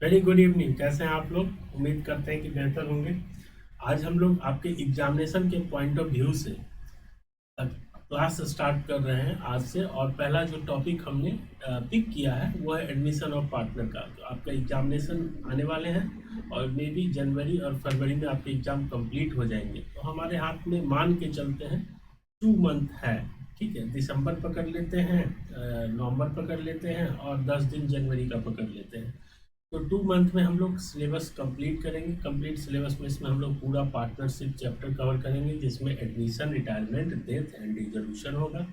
Very good evening. कैसे हैं आप लोग? उम्मीद करते हैं कि बेहतर होंगे। आज हम लोग आपके एग्जामिनेशन के पॉइंट ऑफ व्यू से क्लास स्टार्ट कर रहे हैं आज से। और पहला जो टॉपिक हमने पिक किया है वो है एडमिशन ऑफ पार्टनर का। तो आपका एग्जामिनेशन आने वाले हैं और मे बी जनवरी और फरवरी में आपके एग्जाम कंप्लीट हो जाएंगे। तो हमारे हाथ में मान के चलते हैं 2 मंथ है, ठीक है। दिसंबर पकड़ लेते हैं, नवंबर पकड़ लेते हैं और 10 दिन जनवरी का पकड़ लेते हैं। तो 2 मंथ में हम लोग सिलेबस कंप्लीट करेंगे। कंप्लीट सिलेबस में इसमें हम लोग पूरा पार्टनरशिप चैप्टर कवर करेंगे, जिसमें admission, retirement, death and dissolution होगा।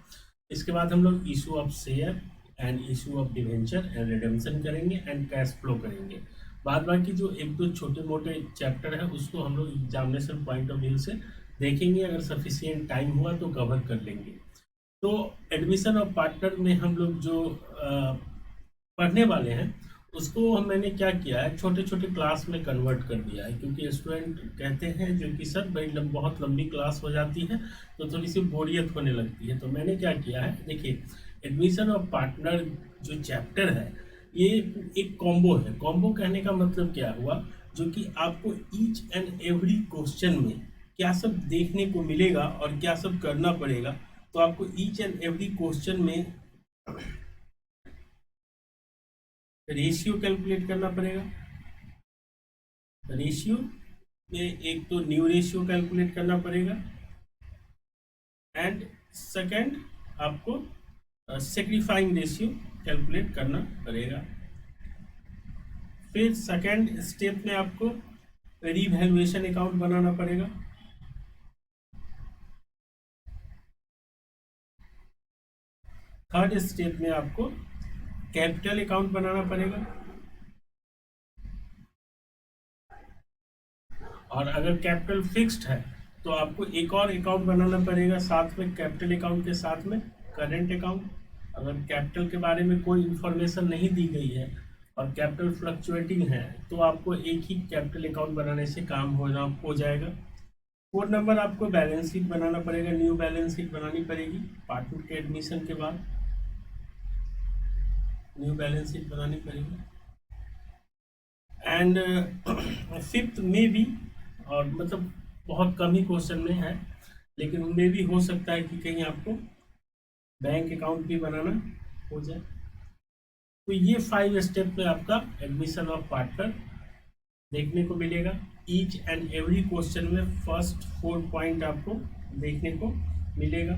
इसके बाद हम लोग issue of share and issue of debenture and redemption करेंगे एंड कैश फ्लो करेंगे। बाद बाकी जो एक दो छोटे मोटे चैप्टर है उसको हम लोग एग्जामिनेशन पॉइंट ऑफ व्यू से देखेंगे। अगर सफिशिएंट टाइम हुआ तो कवर कर लेंगे। तो एडमिशन ऑफ पार्टनर में हम लोग जो पढ़ने वाले हैं उसको मैंने क्या किया है, छोटे छोटे क्लास में कन्वर्ट कर दिया है। क्योंकि स्टूडेंट कहते हैं जो कि सर भाई बहुत लंबी क्लास हो जाती है तो थोड़ी सी बोरियत होने लगती है। तो मैंने क्या किया है, देखिए, एडमिशन ऑफ पार्टनर जो चैप्टर है ये एक कॉम्बो है। कॉम्बो कहने का मतलब क्या हुआ, जो कि आपको ईच एंड एवरी क्वेश्चन में क्या सब देखने को मिलेगा और क्या सब करना पड़ेगा। तो आपको ईच एंड एवरी क्वेश्चन में रेशियो कैलकुलेट करना पड़ेगा। रेशियो में एक तो न्यू रेशियो कैलकुलेट करना पड़ेगा एंड सेकंड आपको सेक्रीफाइंग रेशियो कैलकुलेट करना पड़ेगा। फिर सेकंड स्टेप में आपको रीवैल्यूएशन अकाउंट बनाना पड़ेगा। थर्ड स्टेप में आपको कैपिटल अकाउंट बनाना पड़ेगा। और अगर कैपिटल फिक्स्ड है तो आपको एक और अकाउंट बनाना पड़ेगा साथ में, कैपिटल अकाउंट के साथ में करंट अकाउंट। अगर कैपिटल के बारे में कोई इंफॉर्मेशन नहीं दी गई है और कैपिटल फ्लक्चुएटिंग है तो आपको एक ही कैपिटल अकाउंट बनाने से काम हो जाएगा। 4 नंबर आपको बैलेंस शीट बनाना पड़ेगा, न्यू बैलेंस शीट बनानी पड़ेगी पार्टनर के एडमिशन के बाद। न्यू बैलेंस शीट बनानी पड़ेगी। एंड फिफ्थ में भी, और मतलब बहुत कम ही क्वेश्चन में है लेकिन उनमें भी हो सकता है कि कहीं आपको बैंक अकाउंट भी बनाना हो जाए। तो ये 5 स्टेप में आपका एडमिशन ऑफ पार्टनर देखने को मिलेगा। ईच एंड एवरी क्वेश्चन में फर्स्ट 4 पॉइंट आपको देखने को मिलेगा।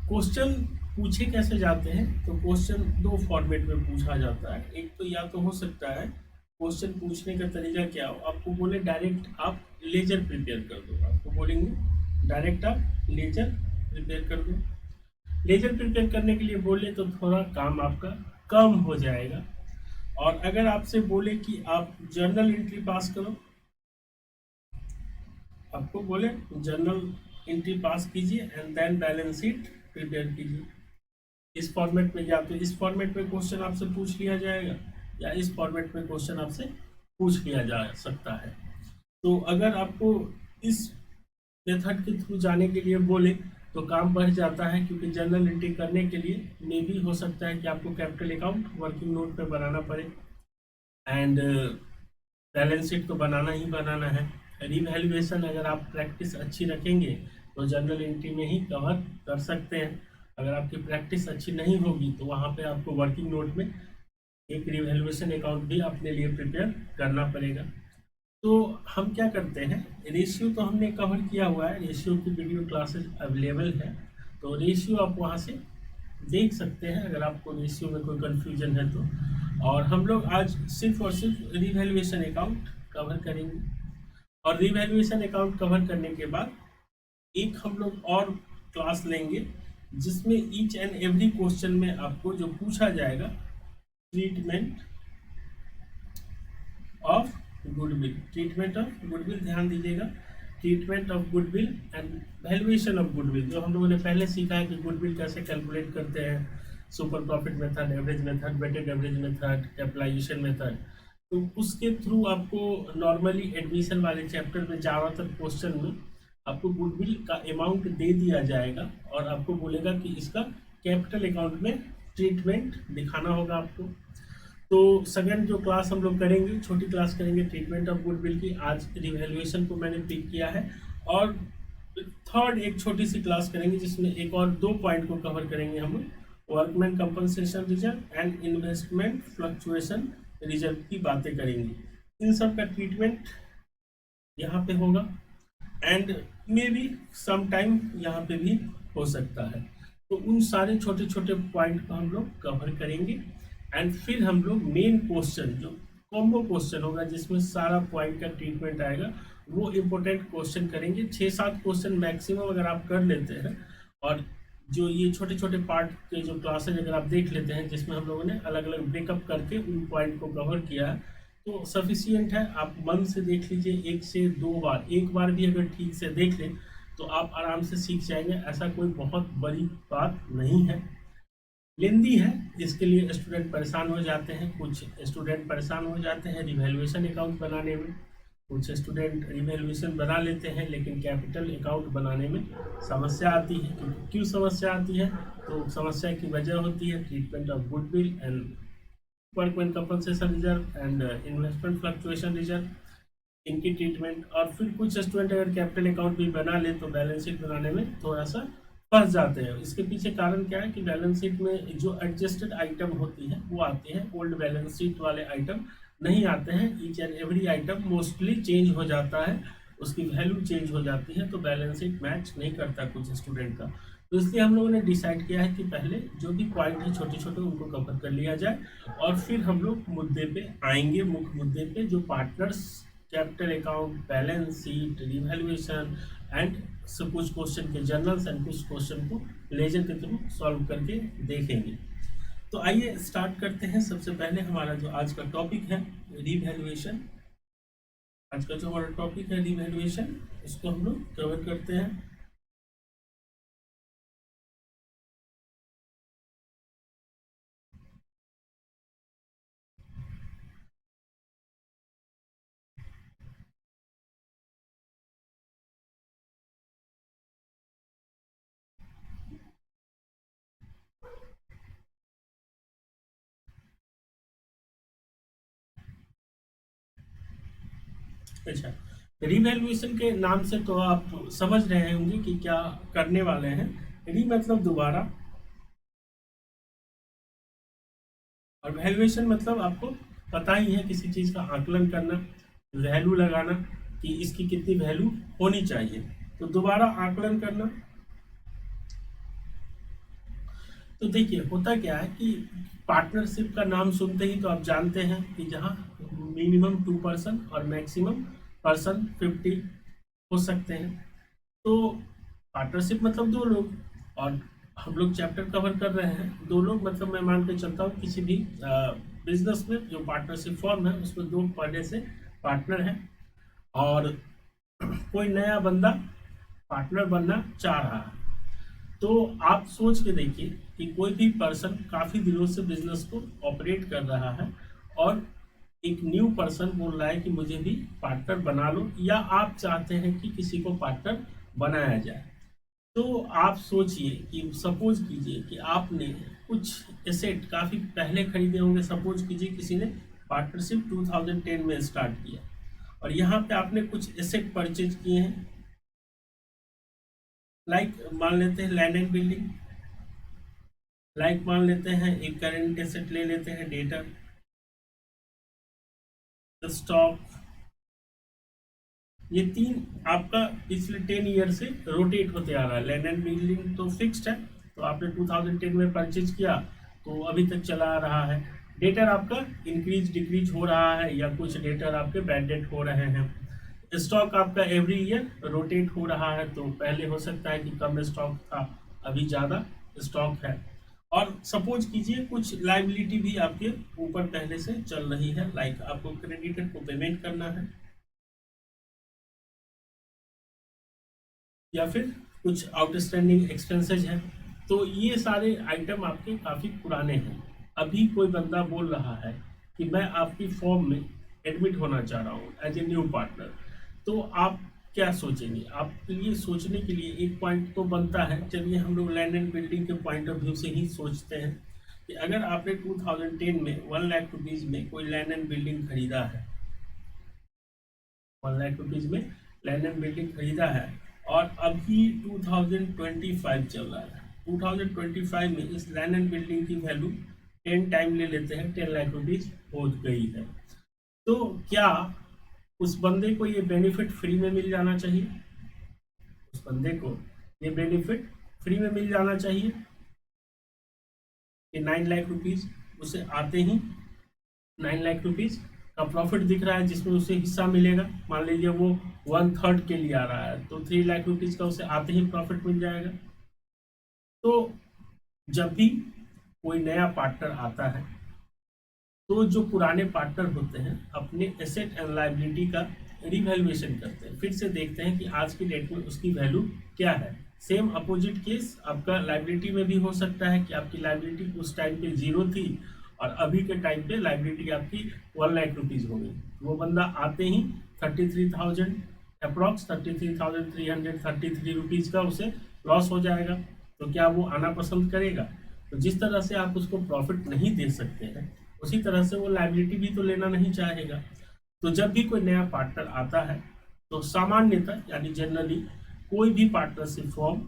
क्वेश्चन पूछे कैसे जाते हैं, तो क्वेश्चन 2 फॉर्मेट में पूछा जाता है। एक तो या तो हो सकता है क्वेश्चन पूछने का तरीका क्या हो, आपको बोले डायरेक्ट आप लेजर प्रिपेयर कर दो। आपको बोलेंगे डायरेक्ट आप लेजर प्रिपेयर कर दो। लेजर प्रिपेयर करने के लिए बोले तो थोड़ा काम आपका कम हो जाएगा। और अगर आपसे बोले कि आप जर्नल एंट्री पास करो, आपको बोले जर्नल एंट्री पास कीजिए and then balance sheet prepare कीजिए। इस फॉर्मेट में, या तो इस फॉर्मेट में क्वेश्चन आपसे पूछ लिया जाएगा या इस फॉर्मेट में क्वेश्चन आपसे पूछ लिया जा सकता है। तो अगर आपको इस मेथड के थ्रू जाने के लिए बोले तो काम बढ़ जाता है, क्योंकि जर्नल एंट्री करने के लिए मे भी हो सकता है कि आपको कैपिटल अकाउंट वर्किंग नोट पे बनाना पड़े एंड बैलेंस शीट तो बनाना ही बनाना है। रिवैल्यूएशन अगर आप प्रैक्टिस अच्छी रखेंगे तो जर्नल एंट्री में ही कवर कर सकते हैं। अगर आपकी प्रैक्टिस अच्छी नहीं होगी तो वहाँ पे आपको वर्किंग नोट में एक रिवैल्यूएशन अकाउंट भी अपने लिए प्रिपेयर करना पड़ेगा। तो हम क्या करते हैं, रेशियो तो हमने कवर किया हुआ है, रेशियो की वीडियो क्लासेस अवेलेबल है। तो रेशियो आप वहाँ से देख सकते हैं अगर आपको रेशियो में कोई कन्फ्यूजन है तो। और हम लोग आज सिर्फ और सिर्फ रिवैल्यूएशन अकाउंट कवर करेंगे। और रिवैल्यूएशन अकाउंट कवर करने के बाद एक हम लोग और क्लास लेंगे जिसमें ईच एंड एवरी क्वेश्चन में आपको जो पूछा जाएगा, treatment of goodwill. Treatment of goodwill, ध्यान दीजिएगा, treatment of goodwill and valuation of goodwill. जो हम लोगों ने पहले सीखा है कि गुडविल कैसे कैलकुलेट करते हैं, super profit method, average method, weighted average method, capitalization method. तो उसके थ्रू आपको नॉर्मली एडमिशन वाले चैप्टर में ज़्यादातर क्वेश्चन में आपको गुडविल का अमाउंट दे दिया जाएगा और आपको बोलेगा कि इसका कैपिटल अकाउंट में ट्रीटमेंट दिखाना होगा आपको। तो सेकंड जो क्लास हम लोग करेंगे, छोटी क्लास करेंगे ट्रीटमेंट ऑफ गुडविल की। आज रिवैल्यूएशन को मैंने पिक किया है। और थर्ड एक छोटी सी क्लास करेंगे जिसमें एक और 2 पॉइंट को कवर करेंगे हम लोग। Workman compensation reserve and investment fluctuation reserve की बातें करेंगे। इन सब का ट्रीटमेंट यहाँ पे होगा and maybe some time यहाँ पे भी हो सकता है। तो उन सारे छोटे छोटे पॉइंट को हम लोग कवर करेंगे एंड फिर हम लोग मेन क्वेश्चन जो कॉम्बो क्वेश्चन होगा जिसमें सारा पॉइंट का ट्रीटमेंट आएगा, वो इम्पोर्टेंट क्वेश्चन करेंगे। 6-7 क्वेश्चन मैक्सिमम अगर आप कर लेते हैं और जो ये छोटे छोटे पार्ट के जो क्लासेज अगर आप देख लेते हैं जिसमें हम लोगों ने अलग अलग ब्रेकअप करके उन पॉइंट को कवर किया है, तो सफिशियंट है। आप मन से देख लीजिए 1 से 2 बार, एक बार भी अगर ठीक से देख लें तो आप आराम से सीख जाएंगे। ऐसा कोई बहुत बड़ी बात नहीं है। लेंदी है, इसके लिए स्टूडेंट परेशान हो जाते हैं। कुछ स्टूडेंट परेशान हो जाते हैं रिवैल्यूएशन अकाउंट बनाने में, कुछ स्टूडेंट रिवैल्यूएशन बना लेते हैं लेकिन कैपिटल अकाउंट बनाने में समस्या आती है। क्यों समस्या आती है? तो समस्या की वजह होती है treatment of goodwill and workman compensation reserve and investment fluctuation reserve, इनकी ट्रीटमेंट। और फिर कुछ स्टूडेंट अगर कैपिटल अकाउंट भी बना ले तो बैलेंस शीट बनाने में थोड़ा सा फंस जाते हैं। इसके पीछे कारण क्या है कि बैलेंस शीट में जो एडजस्टेड आइटम होती है वो आती है, ओल्ड बैलेंस शीट वाले आइटम नहीं आते हैं। Each and every item mostly change हो जाता है, उसकी वैल्यू चेंज हो जाती है, तो बैलेंस शीट मैच नहीं करता कुछ स्टूडेंट का। तो इसलिए हम लोगों ने डिसाइड किया है कि पहले जो भी पॉइंट है छोटे छोटे उनको कवर कर लिया जाए और फिर हम लोग मुद्दे पे आएंगे, मुख्य मुद्दे पे जो partners, capital account, balance sheet, revaluation and कुछ क्वेश्चन के जर्नल्स एंड कुछ क्वेश्चन को लेजर के थ्रू सॉल्व करके देखेंगे। तो आइए स्टार्ट करते हैं। सबसे पहले हमारा जो आज का टॉपिक है रिवैल्यूएशन, आज का जो हमारा टॉपिक है रिवैल्यूएशन, इसको हम लोग कवर करते हैं। अच्छा, रिवैल्यूएशन के नाम से तो आप समझ रहे होंगे कि क्या करने वाले हैं। री मतलब दोबारा और वैल्यूएशन मतलब आपको पता ही है किसी चीज का आकलन करना, वैल्यू लगाना कि इसकी कितनी वैल्यू होनी चाहिए, तो दोबारा आकलन करना। तो देखिए होता क्या है कि पार्टनरशिप का नाम सुनते ही तो आप जानते हैं कि जहाँ मिनिमम 2 पर्सन और मैक्सिमम पर्सन 50 हो सकते हैं। तो पार्टनरशिप मतलब 2 लोग, और हम लोग चैप्टर कवर कर रहे हैं 2 लोग मतलब मैं मान के चलता हूँ किसी भी बिजनेस में जो पार्टनरशिप फॉर्म है उसमें 2 पहले से पार्टनर है और कोई नया बंदा पार्टनर बनना चाह रहा है। तो आप सोच के देखिए कि कोई भी पर्सन काफी दिनों से बिजनेस को ऑपरेट कर रहा है और एक न्यू पर्सन बोल रहा है कि मुझे भी पार्टनर बना लो, या आप चाहते हैं कि किसी को पार्टनर बनाया जाए। तो आप सोचिए कि सपोज कीजिए कि आपने कुछ एसेट काफी पहले खरीदे होंगे। सपोज कीजिए किसी ने पार्टनरशिप 2010 में स्टार्ट किया और यहाँ पे आपने कुछ एसेट परचेज किए हैं। लाइक मान लेते हैं लैंड एंड बिल्डिंग, लाइक मान लेते हैं एक करेंट एसेट ले लेते हैं डेटा, स्टॉक। ये 3 आपका पिछले 10 ईयर से रोटेट होते आ रहा है। लैंड एंड बिल्डिंग तो फिक्स्ड है, तो आपने 2010 में परचेज किया तो अभी तक चला आ रहा है। डेटर आपका इंक्रीज डिक्रीज हो रहा है या कुछ डेटर आपके बैड डेट हो रहे हैं। स्टॉक आपका एवरी ईयर रोटेट हो रहा है, तो पहले हो सकता है कि कम स्टॉक था, अभी ज़्यादा स्टॉक है। और सपोज कीजिए कुछ लाइबिलिटी भी आपके ऊपर पहले से चल रही है, लाइक आपको क्रेडिटर को पेमेंट करना है या फिर कुछ आउटस्टैंडिंग एक्सपेंसेज हैं। तो ये सारे आइटम आपके काफ़ी पुराने हैं। अभी कोई बंदा बोल रहा है कि मैं आपकी फॉर्म में एडमिट होना चाह रहा हूँ एज ए न्यू पार्टनर, तो आप क्या सोचेंगे? आपके लिए सोचने के लिए एक पॉइंट तो बनता है। चलिए हम लोग लैंड एंड बिल्डिंग के पॉइंट ऑफ व्यू से ही सोचते हैं कि अगर आपने 2010 में 1 लाख रुपीज में कोई लैंड एंड बिल्डिंग खरीदा है, 1 लाख रुपीज में लैंड एंड बिल्डिंग खरीदा है और अभी 2025 चल रहा है, 2025 में इस लैंड एंड बिल्डिंग की वैल्यू 10 टाइम ले लेते हैं, 10 लाख रुपीज हो गई है, तो क्या उस बंदे को ये बेनिफिट फ्री में मिल जाना चाहिए? उस बंदे को ये बेनिफिट फ्री में मिल जाना चाहिए कि 9 लाख रुपीज उसे आते ही 9 लाख रुपीज का प्रॉफिट दिख रहा है जिसमें उसे हिस्सा मिलेगा। मान लीजिए वो 1/3 के लिए आ रहा है तो 3 लाख रुपीज का उसे आते ही प्रॉफिट मिल जाएगा। तो जब भी कोई नया पार्टनर आता है तो जो पुराने पार्टनर होते हैं अपने एसेट एंड लायबिलिटी का रिवैल्यूएशन करते हैं, फिर से देखते हैं कि आज की डेट में उसकी वैल्यू क्या है। सेम अपोजिट केस आपका लायबिलिटी में भी हो सकता है कि आपकी लायबिलिटी उस टाइम पे 0 थी और अभी के टाइम पे लायबिलिटी आपकी 1 लाख रुपीज हो गई। वो बंदा आते ही 33,000 अप्रॉक्स 33,333 रुपीज का उसे लॉस हो जाएगा। तो क्या वो आना पसंद करेगा? तो जिस तरह से आप उसको प्रॉफिट नहीं दे सकते हैं उसी तरह से वो लायबिलिटी भी तो लेना नहीं चाहेगा। तो जब भी कोई नया पार्टनर आता है तो सामान्यतः यानी जनरली कोई भी पार्टनरशिप फॉर्म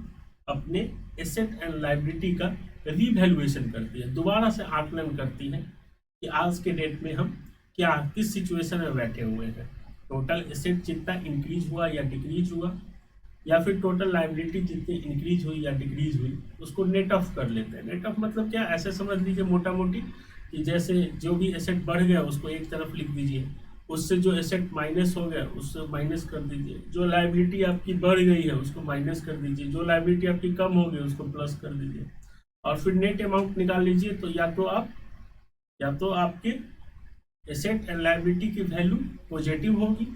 अपने एसेट एंड लायबिलिटी का रिवैल्यूएशन करती है, दोबारा से आकलन करती है कि आज के डेट में हम क्या किस सिचुएशन में बैठे हुए हैं, टोटल एसेट जितना इंक्रीज हुआ या डिक्रीज हुआ, या फिर टोटल लायबिलिटी जितनी इंक्रीज हुई या डिक्रीज हुई उसको नेट ऑफ कर लेते हैं। नेट ऑफ मतलब क्या, ऐसे समझ लीजिए मोटा मोटी कि जैसे जो भी एसेट बढ़ गया उसको एक तरफ लिख दीजिए, उससे जो एसेट माइनस हो गया उससे माइनस कर दीजिए, जो लायबिलिटी आपकी बढ़ गई है उसको माइनस कर दीजिए, जो लायबिलिटी आपकी कम हो गई उसको प्लस कर दीजिए और फिर नेट अमाउंट निकाल लीजिए। तो या तो आपके एसेट एंड लायबिलिटी की वैल्यू पॉजिटिव होगी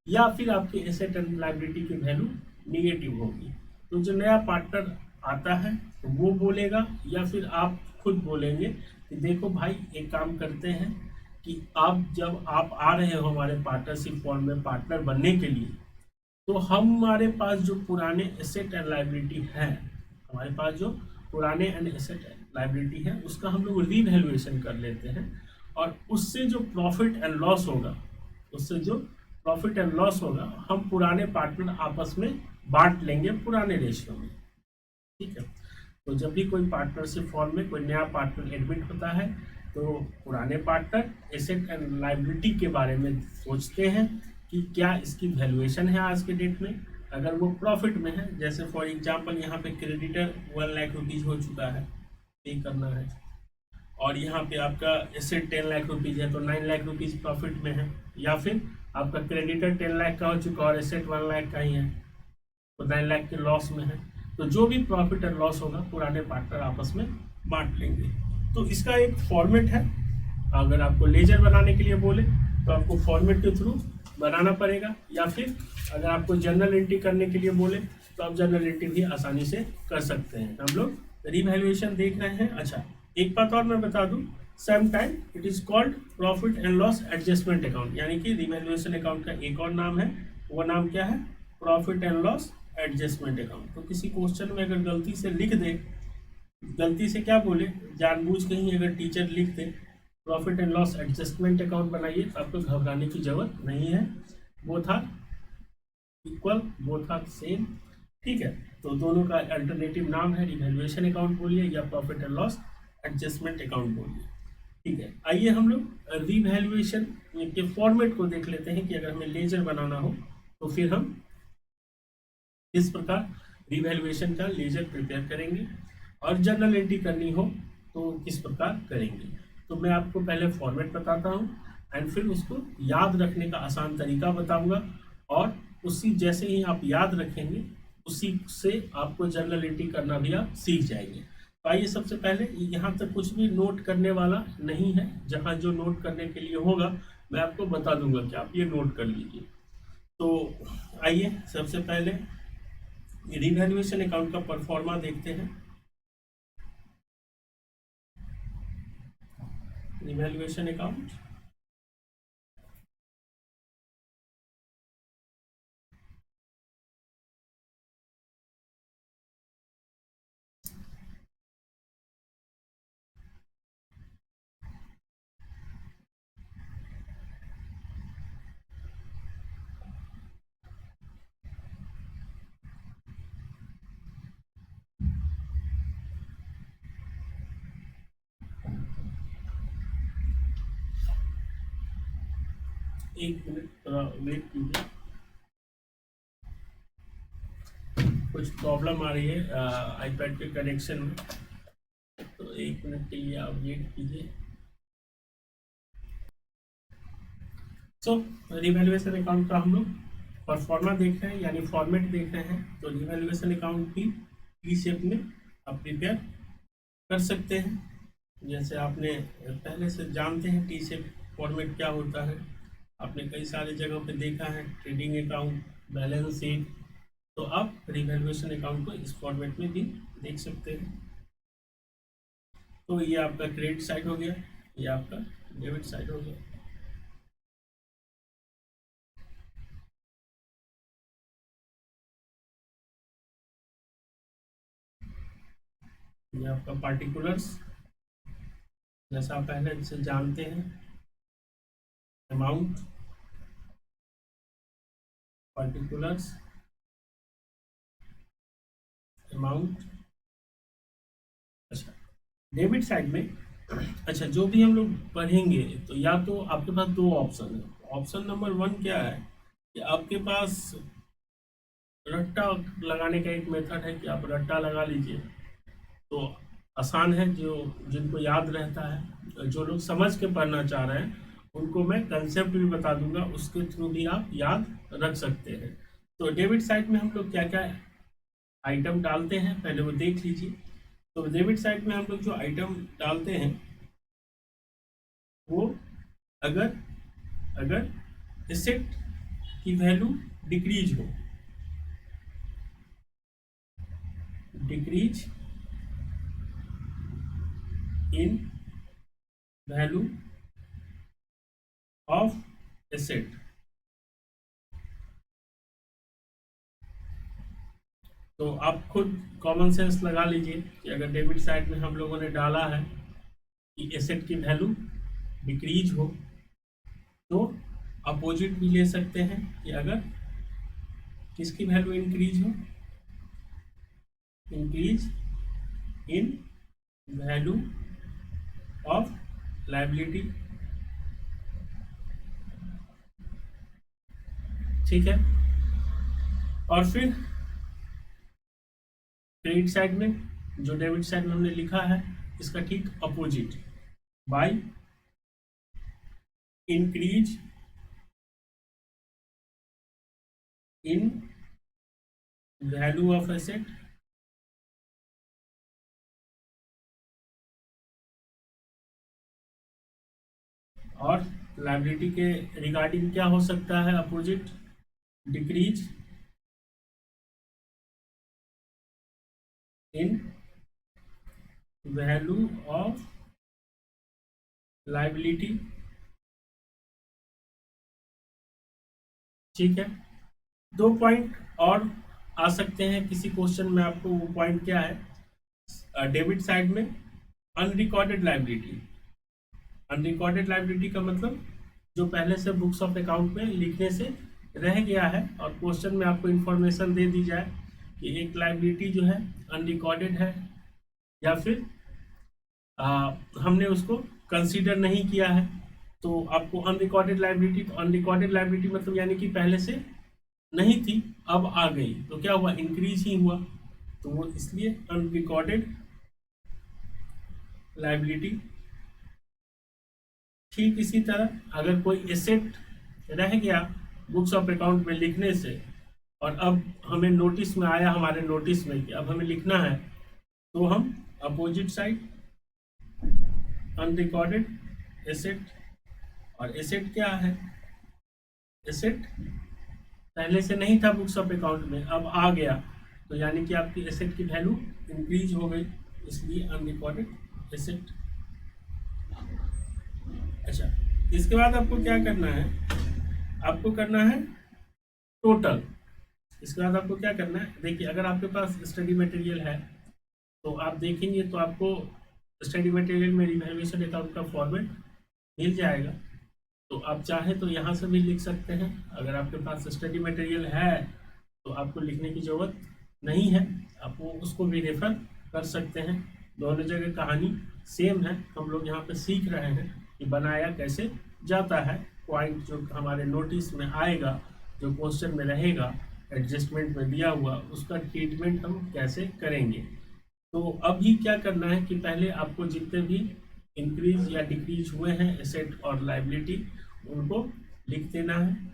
या फिर आपके एसेट एंड लायबिलिटी की वैल्यू निगेटिव होगी। तो जो नया पार्टनर आता है तो वो बोलेगा या फिर आप खुद बोलेंगे कि देखो भाई एक काम करते हैं कि आप जब आप आ रहे हो हमारे पार्टनरशिप फॉर्म में पार्टनर बनने के लिए तो हमारे पास जो पुराने एसेट एंड लायबिलिटी है, हमारे पास जो पुराने एंड एसेट लायबिलिटी है उसका हम लोग रीवैल्यूएशन कर लेते हैं और उससे जो प्रॉफिट एंड लॉस होगा, उससे जो प्रॉफिट एंड लॉस होगा हम पुराने पार्टनर आपस में बांट लेंगे पुराने रेशियो में। ठीक है, तो जब भी कोई पार्टनरशिप फॉर्म में कोई नया पार्टनर एडमिट होता है तो पुराने पार्टनर एसेट एंड लायबिलिटी के बारे में सोचते हैं कि क्या इसकी वैल्यूएशन है आज के डेट में। अगर वो प्रॉफिट में है, जैसे फॉर एग्जांपल यहाँ पे क्रेडिटर 1 लाख रुपीज हो चुका है, पे करना है, और यहाँ पे आपका एसेट 10 लाख रुपीज है तो 9 लाख रुपीज प्रॉफिट में है, या फिर आपका क्रेडिटर 10 लाख का हो चुका और एसेट 1 लाख का ही है तो 9 लाख के लॉस में है। तो जो भी प्रॉफिट एंड लॉस होगा पुराने पार्टनर आपस में बांट लेंगे। तो इसका एक फॉर्मेट है, अगर आपको लेजर बनाने के लिए बोले तो आपको फॉर्मेट के थ्रू बनाना पड़ेगा, या फिर अगर आपको जर्नल एंट्री करने के लिए बोले तो आप जर्नल एंट्री भी आसानी से कर सकते हैं। हम लोग रिवैल्यूएशन देख रहे हैं। अच्छा, एक बात और मैं बता दूं, same time it is called profit and loss adjustment account, यानी कि रिवैल्यूएशन अकाउंट का एक और नाम है, वो नाम क्या है, profit and loss adjustment account. तो किसी क्वेश्चन में अगर गलती से लिख दे, गलती से क्या बोले, जानबूझ के ही अगर टीचर लिख दे profit and loss adjustment account बनाइए तो आपको घबराने की जरूरत नहीं है, both are equal, both are same. ठीक है, तो दोनों का अल्टरनेटिव नाम है, रिवैल्यूएशन अकाउंट बोलिए या profit and loss adjustment account बोलिए। ठीक है, आइए हम लोग रिवैल्यूएशन के फॉर्मेट को देख लेते हैं कि अगर हमें लेजर बनाना हो तो फिर हम इस प्रकार रिवैल्यूएशन का लेजर प्रिपेयर करेंगे और जर्नल एंट्री करनी हो तो किस प्रकार करेंगे। तो मैं आपको पहले फॉर्मेट बताता हूँ एंड फिर उसको याद रखने का आसान तरीका बताऊंगा और उसी जैसे ही आप याद रखेंगे उसी से आपको जर्नल एंट्री करना भी आप सीख जाएंगे। तो आइए सबसे पहले यहाँ तक कुछ भी नोट करने वाला नहीं है, जहाँ जो नोट करने के लिए होगा मैं आपको बता दूंगा कि आप ये नोट कर लीजिए। तो आइए सबसे पहले रिवैल्यूएशन अकाउंट का परफॉर्मा देखते हैं। रिवैल्यूएशन अकाउंट एक मिनट थोड़ा वेट कीजिए, कुछ प्रॉब्लम आ रही है आईपैड के कनेक्शन में, तो एक मिनट के लिए आप वेट कीजिए। सो रिवैल्यूएशन अकाउंट का हम लोग परफॉर्मा देख रहे हैं, यानी फॉर्मेट देख रहे हैं। तो रिवैल्यूएशन अकाउंट भी टी शेप में आप प्रिपेयर कर सकते हैं, जैसे आपने पहले से जानते हैं टी शेप फॉर्मेट क्या होता है, आपने कई सारे जगहों पे देखा है, ट्रेडिंग अकाउंट, बैलेंस शीट। तो आप रिवैल्यूएशन अकाउंट को इस फॉर्मेट में भी देख सकते हैं। तो ये आपका क्रेडिट साइड हो गया, ये आपका डेबिट साइड हो गया। ये आपका पार्टिकुलर्स, जैसा आप पहले से जानते हैं, अमाउंट, पार्टिकुलर्स, अमाउंट। अच्छा, डेबिट साइड में अच्छा जो भी हम लोग पढ़ेंगे, तो या तो आपके पास दो ऑप्शन है। ऑप्शन नंबर वन क्या है कि आपके पास रट्टा लगाने का एक मेथड है कि आप रट्टा लगा लीजिए, तो आसान है, जो जिनको याद रहता है। जो लोग समझ के पढ़ना चाह रहे हैं उनको मैं कंसेप्ट भी बता दूंगा, उसके थ्रू भी आप याद रख सकते हैं। तो डेबिट साइड में हम लोग क्या क्या आइटम डालते हैं पहले वो देख लीजिए। तो डेबिट साइड में हम लोग जो आइटम डालते हैं वो अगर अगर एसेट की वैल्यू डिक्रीज हो, decrease in value of asset, तो आप खुद कॉमन सेंस लगा लीजिए कि अगर डेबिट साइड में हम लोगों ने डाला है कि एसेट की वैल्यू डिक्रीज हो, तो अपोजिट भी ले सकते हैं कि अगर किसकी वैल्यू इंक्रीज हो, increase in value of liability. ठीक है, और फिर क्रेडिट साइड में जो डेबिट साइड में हमने लिखा है इसका ठीक opposite, by increase in value of asset और लायबिलिटी के रिगार्डिंग क्या हो सकता है opposite, decrease in value of liability. ठीक है, दो पॉइंट और आ सकते हैं किसी क्वेश्चन में आपको, वो पॉइंट क्या है, डेबिट साइड में अनरिकॉर्डेड लायबिलिटी। अनरिकॉर्डेड लायबिलिटी का मतलब जो पहले से बुक्स ऑफ अकाउंट में लिखने से रह गया है और क्वेश्चन में आपको इंफॉर्मेशन दे दी जाए कि एक लायबिलिटी जो है अनरिकॉर्डेड है या फिर हमने उसको कंसीडर नहीं किया है, तो आपको अनरिकॉर्डेड लायबिलिटी, तो अनरिकॉर्डेड लायबिलिटी मतलब यानी कि पहले से नहीं थी अब आ गई, तो क्या हुआ, इंक्रीज ही हुआ, तो वो इसलिए अनरिकॉर्डेड लायबिलिटी। ठीक इसी तरह अगर कोई एसेट रह गया बुक्स ऑफ अकाउंट में लिखने से और अब हमें नोटिस में आया, हमारे नोटिस में कि अब हमें लिखना है, तो हम अपोजिट साइड अनरिकॉर्डेड एसेट, और एसेट क्या है, एसेट पहले से नहीं था बुक्स ऑफ अकाउंट में अब आ गया, तो यानी कि आपकी एसेट की वैल्यू इंक्रीज हो गई, इसलिए अनरिकॉर्डेड एसेट। अच्छा, इसके बाद आपको क्या करना है, आपको करना है टोटल। इसके बाद आपको क्या करना है, देखिए अगर आपके पास स्टडी मटेरियल है तो आप देखेंगे तो आपको स्टडी मटेरियल में रिवैल्यूएशन अकाउंट का फॉर्मेट मिल जाएगा, तो आप चाहें तो यहाँ से भी लिख सकते हैं। अगर आपके पास स्टडी मटेरियल है तो आपको लिखने की ज़रूरत नहीं है, आप वो उसको भी रेफर कर सकते हैं। दोनों जगह कहानी सेम है, हम लोग यहाँ पे सीख रहे हैं कि बनाया कैसे जाता है, पॉइंट जो हमारे नोटिस में आएगा, जो क्वेश्चन में रहेगा एडजस्टमेंट में दिया हुआ, उसका ट्रीटमेंट हम कैसे करेंगे। तो अभी क्या करना है कि पहले आपको जितने भी इंक्रीज या डिक्रीज हुए हैं एसेट और लायबिलिटी उनको लिख देना है।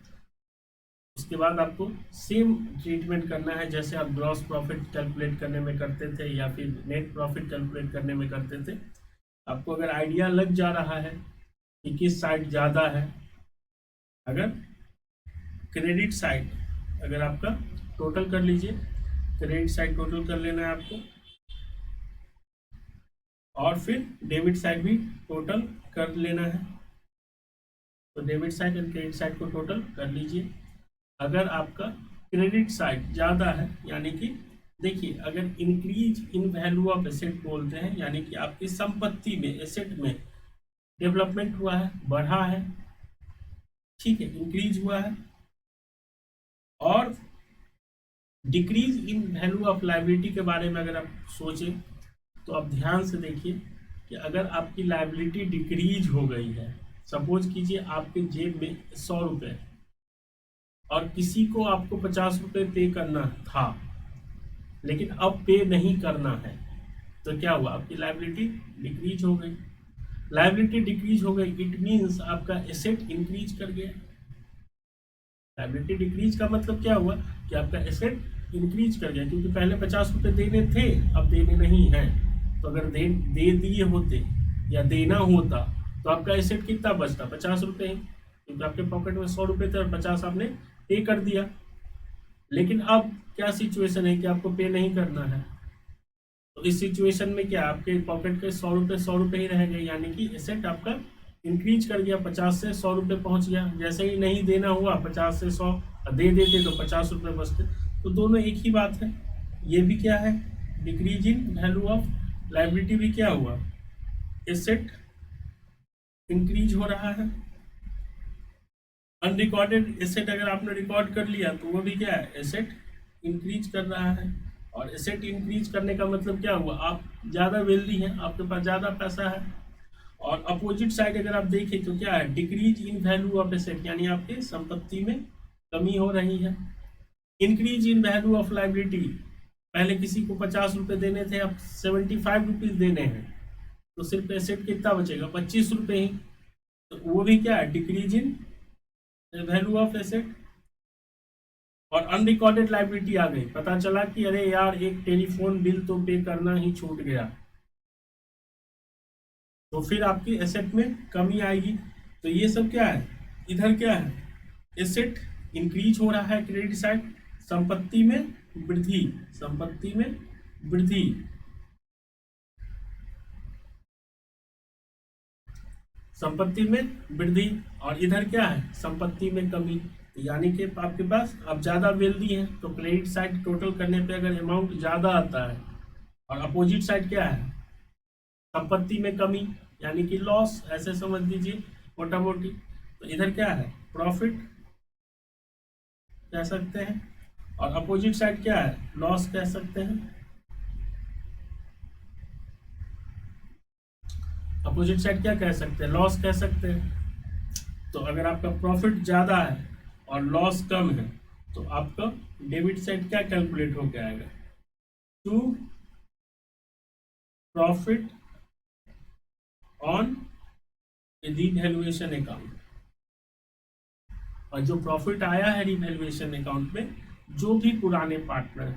उसके बाद आपको सेम ट्रीटमेंट करना है जैसे आप ग्रॉस प्रॉफिट कैलकुलेट करने में करते थे या फिर नेट प्रॉफिट कैलकुलेट करने में करते थे। आपको अगर आइडिया लग जा रहा है कि किस साइड ज़्यादा है, अगर क्रेडिट साइड अगर आपका टोटल कर लीजिए, क्रेडिट साइड टोटल कर लेना है आपको, और फिर डेबिट साइड भी टोटल कर लेना है। तो डेबिट साइड और क्रेडिट साइड को टोटल कर लीजिए। अगर आपका क्रेडिट साइड ज़्यादा है, यानी कि देखिए अगर increase in value of asset बोलते हैं, यानी कि आपकी संपत्ति में एसेट में डेवलपमेंट हुआ है, बढ़ा है, ठीक है, इंक्रीज हुआ है। और decrease in value of liability के बारे में अगर आप सोचें तो आप ध्यान से देखिए कि अगर आपकी लायबिलिटी डिक्रीज हो गई है, सपोज कीजिए आपके जेब में 100 रुपये और किसी को आपको 50 रुपये पे करना था लेकिन अब पे नहीं करना है, तो क्या हुआ, आपकी लायबिलिटी डिक्रीज हो गई। लायबिलिटी डिक्रीज हो गई इट मीन्स आपका एसेट इंक्रीज कर गया। लायबिलिटी डिक्रीज का मतलब क्या हुआ कि आपका एसेट इंक्रीज कर गया, क्योंकि पहले 50 रुपये देने थे अब देने नहीं हैं। तो अगर दे दिए होते या देना होता तो आपका एसेट कितना बचता, 50 रुपये ही, क्योंकि आपके पॉकेट में 100 रुपये थे और 50 आपने पे कर दिया। लेकिन अब क्या सिचुएशन है कि आपको पे नहीं करना है, तो इस सिचुएशन में क्या आपके पॉकेट के 100 रुपये ही रह गए, यानी कि एसेट आपका इंक्रीज कर गया, 50 से 100 रुपये पहुंच गया। जैसे ही नहीं देना हुआ 50 से 100 दे देते तो 50 रुपये बचते। तो दोनों एक ही बात है। ये भी क्या है, decrease in value of liability भी क्या हुआ, एसेट इंक्रीज हो रहा है। अनरिकॉर्डेड एसेट अगर आपने रिकॉर्ड कर लिया तो वो भी क्या है, एसेट इंक्रीज कर रहा है। और एसेट इंक्रीज करने का मतलब क्या हुआ, आप ज़्यादा वेल्दी हैं, आपके पास ज़्यादा पैसा है। और अपोजिट साइड अगर आप देखें तो क्या है, decrease in value of asset, यानी आपके संपत्ति में कमी हो रही है। Increase in value of liability, पहले किसी को 50 रुपये देने थे अब 75 रुपीज़ देने हैं, तो सिर्फ एसेट कितना बचेगा, 25 रुपये ही। तो वो भी क्या है, decrease in value of asset. और अनरिकॉर्डेड लायबिलिटी आ गई, पता चला कि अरे यार एक टेलीफोन बिल तो पे करना ही छूट गया, तो फिर आपकी एसेट में कमी आएगी। तो ये सब क्या है, इधर क्या है, एसेट इंक्रीज हो रहा है क्रेडिट साइड, संपत्ति में वृद्धि, संपत्ति में वृद्धि, संपत्ति में वृद्धि। और इधर क्या है, संपत्ति में कमी, यानी कि आपके पास अब ज़्यादा वेल्दी है, तो क्रेडिट साइड टोटल करने पे अगर अमाउंट ज़्यादा आता है, और अपोजिट साइड क्या है, संपत्ति में कमी, यानी कि लॉस, ऐसे समझ लीजिए मोटा मोटी। तो इधर क्या है, प्रॉफिट कह सकते हैं, और अपोजिट साइड क्या है, लॉस कह सकते हैं। अपोजिट साइड क्या कह सकते हैं, लॉस कह सकते हैं। तो अगर आपका प्रॉफिट ज़्यादा है और लॉस कम है तो आपका डेबिट साइड क्या कैलकुलेट होकर आएगा, to profit on revaluation account. और जो प्रॉफिट आया है रिवैल्यूएशन अकाउंट में, जो भी पुराने पार्टनर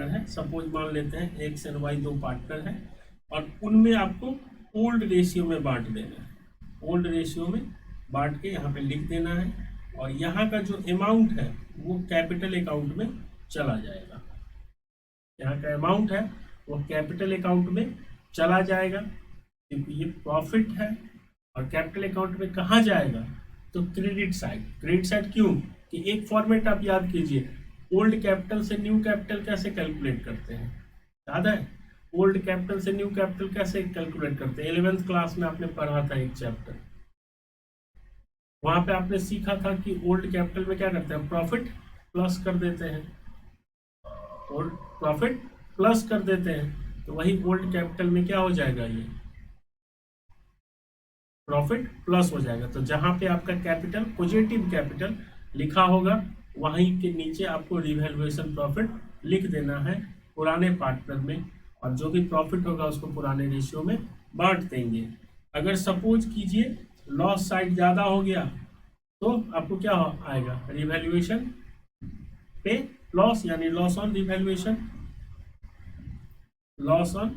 हैं, सपोज मान लेते हैं एक्स एंड वाई 2 पार्टनर हैं, और उनमें आपको ओल्ड रेशियो में बांट देना है, ओल्ड रेशियो में बांट के यहाँ पे लिख देना है। और यहाँ का जो अमाउंट है वो कैपिटल अकाउंट में चला जाएगा, यहाँ का अमाउंट है वो कैपिटल अकाउंट में चला जाएगा, क्योंकि ये प्रॉफिट है। और कैपिटल अकाउंट में कहाँ जाएगा, तो क्रेडिट साइड। क्रेडिट साइड क्यों, कि एक फॉर्मेट आप याद कीजिए, ओल्ड कैपिटल से न्यू कैपिटल कैसे कैलकुलेट करते हैं, याद है, ओल्ड कैपिटल से न्यू कैपिटल कैसे कैलकुलेट करते हैं, 11th क्लास में आपने पढ़ा था एक चैप्टर, वहां पे आपने सीखा था कि ओल्ड कैपिटल में क्या करते हैं, प्रॉफिट प्लस कर देते हैं, ओल्ड प्रॉफिट प्लस कर देते हैं। तो वही ओल्ड कैपिटल में क्या हो जाएगा, ये प्रॉफिट प्लस हो जाएगा। तो जहां पे आपका कैपिटल पॉजिटिव कैपिटल लिखा होगा वहीं के नीचे आपको रिवैल्यूएशन प्रॉफिट लिख देना है पुराने पार्टनर में, और जो भी प्रॉफिट होगा उसको पुराने रेशियो में बांट देंगे। अगर सपोज कीजिए लॉस साइड ज़्यादा हो गया तो आपको क्या आएगा, रिवैल्यूएशन पे लॉस, यानी loss on revaluation, loss on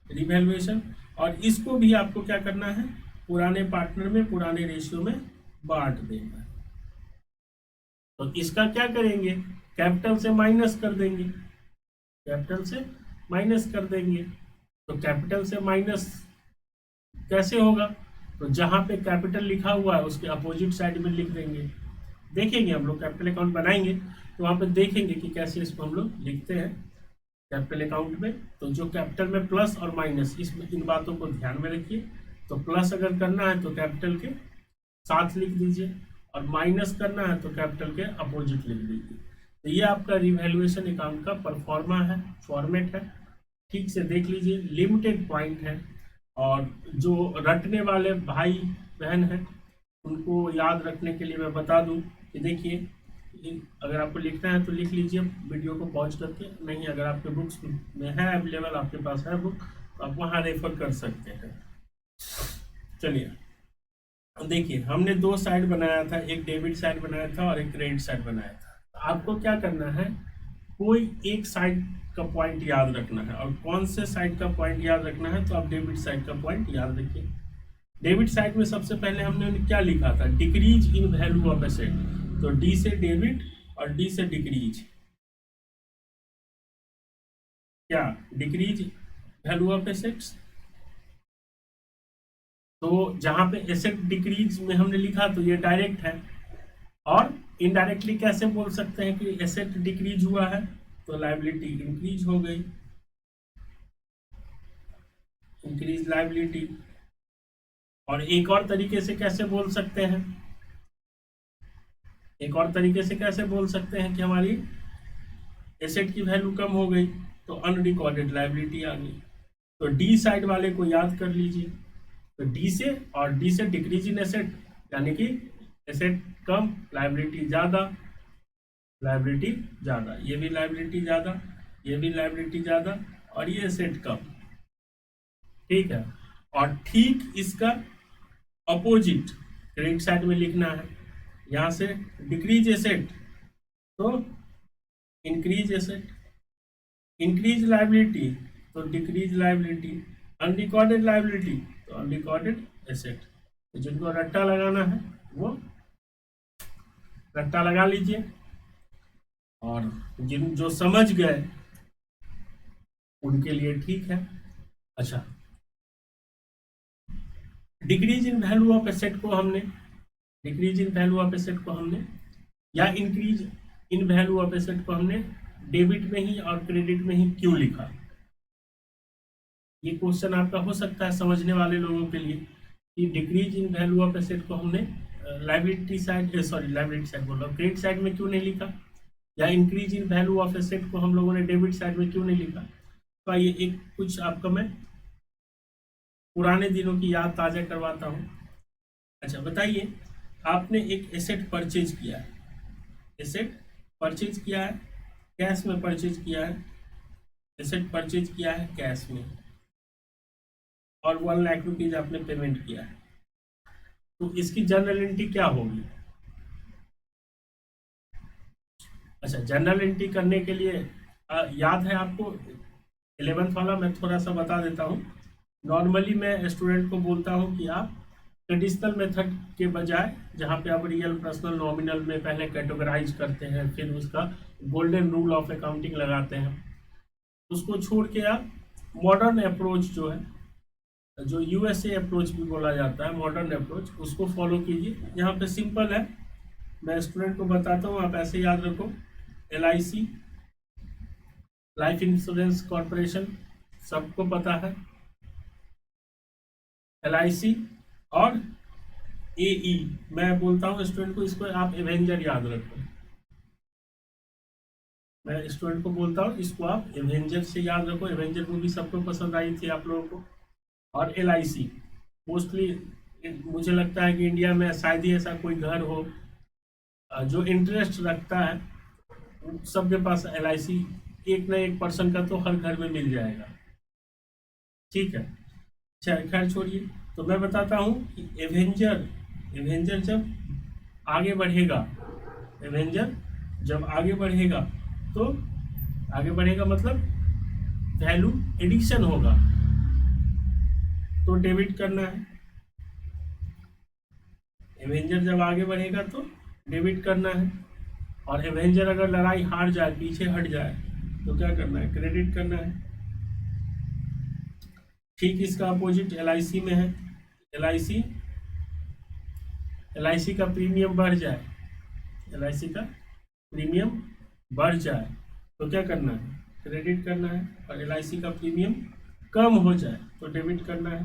revaluation. और इसको भी आपको क्या करना है, पुराने पार्टनर में पुराने रेशियो में बांट देना है। तो इसका क्या करेंगे, कैपिटल से माइनस कर देंगे, कैपिटल से माइनस कर देंगे। तो कैपिटल से माइनस कैसे होगा, तो जहां पे कैपिटल लिखा हुआ है उसके अपोजिट साइड में लिख देंगे। देखेंगे हम लोग कैपिटल अकाउंट बनाएंगे तो वहां पे देखेंगे कि कैसे इसको हम लोग लिखते हैं कैपिटल अकाउंट में। तो जो कैपिटल में प्लस और माइनस, इसमें इन बातों को ध्यान में रखिए। तो प्लस अगर करना है तो कैपिटल के साथ लिख दीजिए, और माइनस करना है तो कैपिटल के अपोजिट लिख दीजिए। तो ये आपका रिवैल्यूएशन अकाउंट का परफॉर्मा है, फॉर्मेट है, ठीक से देख लीजिए, लिमिटेड पॉइंट है। और जो रटने वाले भाई बहन हैं उनको याद रखने के लिए मैं बता दूं कि देखिए, अगर आपको लिखना है तो लिख लीजिए वीडियो को पॉज करके, नहीं अगर आपके बुक्स में है अवेलेबल, आपके पास है बुक, तो आप वहाँ रेफर कर सकते हैं। चलिए देखिए, हमने दो साइड बनाया था, एक डेबिट साइड बनाया था और एक क्रेडिट साइड बनाया था। तो आपको क्या करना है, कोई एक साइड का पॉइंट याद रखना है, और कौन से साइड का पॉइंट याद रखना है, तो आप डेबिट साइड का पॉइंट याद रखिए। डेबिट साइड में सबसे पहले हमने क्या लिखा था, decrease in value of asset. तो डी से डेबिट और डी से डिक्रीज, क्या डिक्रीज वैल्यू ऑफ एसेट्स। तो जहां पे एसेट डिक्रीज में हमने लिखा तो ये डायरेक्ट है, और इनडायरेक्टली कैसे बोल सकते हैं कि एसेट डिक्रीज हुआ है, तो लायबिलिटी इंक्रीज हो गई, इंक्रीज लायबिलिटी। और एक और तरीके से कैसे बोल सकते हैं, एक और तरीके से कैसे बोल सकते हैं कि हमारी एसेट की वैल्यू कम हो गई, तो अनरिकॉर्डेड लायबिलिटी आ गई। तो डी साइड वाले को याद कर लीजिए। तो डी से, और डी से डिक्रीज इन एसेट, यानी कि एसेट कम लायबिलिटी ज्यादा, लायबिलिटी ज्यादा, ये भी लायबिलिटी ज्यादा, ये भी लायबिलिटी ज्यादा, और ये एसेट कम, ठीक है। और ठीक इसका अपोजिट क्रेडिट साइड में लिखना है, यहां से डिक्रीज एसेट तो इंक्रीज एसेट, इंक्रीज लायबिलिटी तो डिक्रीज लायबिलिटी, अनरिकॉर्डेड लायबिलिटी तो अनरिकॉर्डेड एसेट। तो जिनको रट्टा लगाना है वो रट्टा लगा लीजिए, और जिन जो समझ गए उनके लिए ठीक है। अच्छा, decrease in value of asset को हमने, decrease in value of asset को हमने, या increase in value of asset को हमने डेबिट में ही और क्रेडिट में ही क्यों लिखा। ये क्वेश्चन आपका हो सकता है समझने वाले लोगों के लिए कि decrease in value of asset को हमने liability side, sorry liability side बोल रहा हूँ, क्रेडिट साइड में क्यों नहीं लिखा, या increase in value of asset को हम लोगों ने डेबिट साइड में क्यों नहीं लिखा। तो आइए एक कुछ आपका मैं पुराने दिनों की याद ताज़ा करवाता हूँ। अच्छा बताइए, आपने एक एसेट परचेज किया है, एसेट परचेज किया है, कैश में परचेज किया है, एसेट परचेज किया है कैश में, और 1 लाख रुपीज आपने पेमेंट किया है। तो इसकी जर्नल एंट्री क्या होगी। अच्छा, जर्नल एंट्री करने के लिए याद है आपको 11th वाला, मैं थोड़ा सा बता देता हूँ। नॉर्मली मैं स्टूडेंट को बोलता हूँ कि आप ट्रेडिशनल मेथड के बजाय, जहाँ पे आप रियल, पर्सनल, नॉमिनल में पहले कैटेगराइज करते हैं, फिर उसका गोल्डन रूल ऑफ अकाउंटिंग लगाते हैं, उसको छोड़ के आप मॉडर्न अप्रोच जो है, जो यूएसए अप्रोच भी बोला जाता है, मॉडर्न अप्रोच, उसको फॉलो कीजिए। यहाँ पे सिंपल है, मैं स्टूडेंट को बताता हूँ, आप ऐसे याद रखो, LIC, लाइफ इंश्योरेंस कॉर्पोरेशन, सबको पता है, LIC और AE, मैं बोलता हूँ स्टूडेंट को, इसको आप एवेंजर याद रखो। मैं स्टूडेंट को बोलता हूँ इसको आप एवेंजर से याद रखो, एवेंजर मूवी सबको पसंद आई थी आप लोगों को। और LIC, मोस्टली मुझे लगता है कि इंडिया में शायद ही ऐसा कोई घर हो जो इंटरेस्ट रखता है। सबके पास LIC एक ना एक पर्सन का तो हर घर में मिल जाएगा। ठीक है, अच्छा खैर छोड़िए। तो मैं बताता हूँ कि एवेंजर एवेंजर जब आगे बढ़ेगा, एवेंजर जब आगे बढ़ेगा तो आगे बढ़ेगा मतलब वैल्यू एडिशन होगा, तो डेबिट करना है। एवेंजर जब आगे बढ़ेगा तो डेबिट करना है, और एवेंजर अगर लड़ाई हार जाए, पीछे हट जाए, तो क्या करना है, क्रेडिट करना है। ठीक इसका अपोजिट LIC में है। LIC का प्रीमियम बढ़ जाए, LIC का प्रीमियम बढ़ जाए तो क्या करना है, क्रेडिट करना है। और LIC का प्रीमियम कम हो जाए तो डेबिट करना है।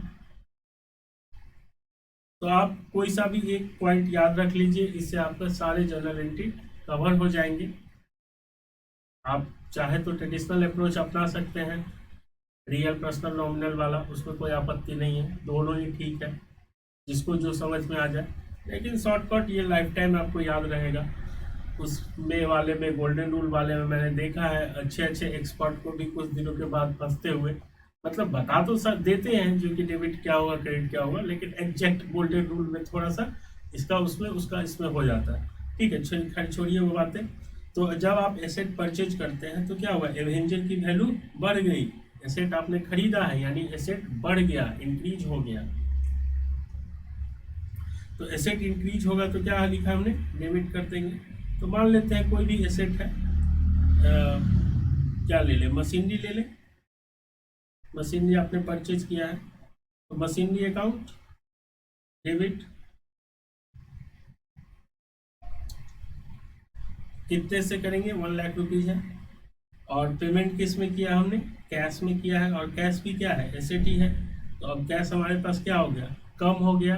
तो आप कोई सा भी एक पॉइंट याद रख लीजिए, इससे आपके सारे जर्नल एंट्री कवर हो जाएंगे। आप चाहे तो ट्रेडिशनल अप्रोच अपना सकते हैं, रियल पर्सनल नॉमिनल वाला, उसमें कोई आपत्ति नहीं है, दोनों ही ठीक है, जिसको जो समझ में आ जाए। लेकिन शॉर्टकट ये लाइफ टाइम आपको याद रहेगा। उसमें वाले में, गोल्डन रूल वाले में मैंने देखा है अच्छे अच्छे एक्सपर्ट को भी कुछ दिनों के बाद फंसते हुए, मतलब बता तो सब देते हैं जो कि डेबिट क्या होगा क्रेडिट क्या होगा, लेकिन एग्जैक्ट गोल्डन रूल में थोड़ा सा इसका उसमें उसका इसमें हो जाता है। ठीक है, खैर छोड़िए वो बातें। तो जब आप एसेट परचेज करते हैं तो क्या हुआ, एवेंजर की वैल्यू बढ़ गई, एसेट आपने खरीदा है यानी एसेट बढ़ गया, इंक्रीज हो गया। तो एसेट इंक्रीज होगा तो क्या लिखा हमने, डेबिट कर देंगे। तो मान लेते हैं कोई भी एसेट है, क्या ले ले, मशीनरी ले ले। मशीनरी आपने परचेज किया है तो मशीनरी अकाउंट डेबिट, कितने से करेंगे, 1 लाख रुपीज है। और पेमेंट किस में किया हमने, कैश में किया है, और कैश भी क्या है, एसेट ही है। तो अब कैश हमारे पास क्या हो गया, कम हो गया।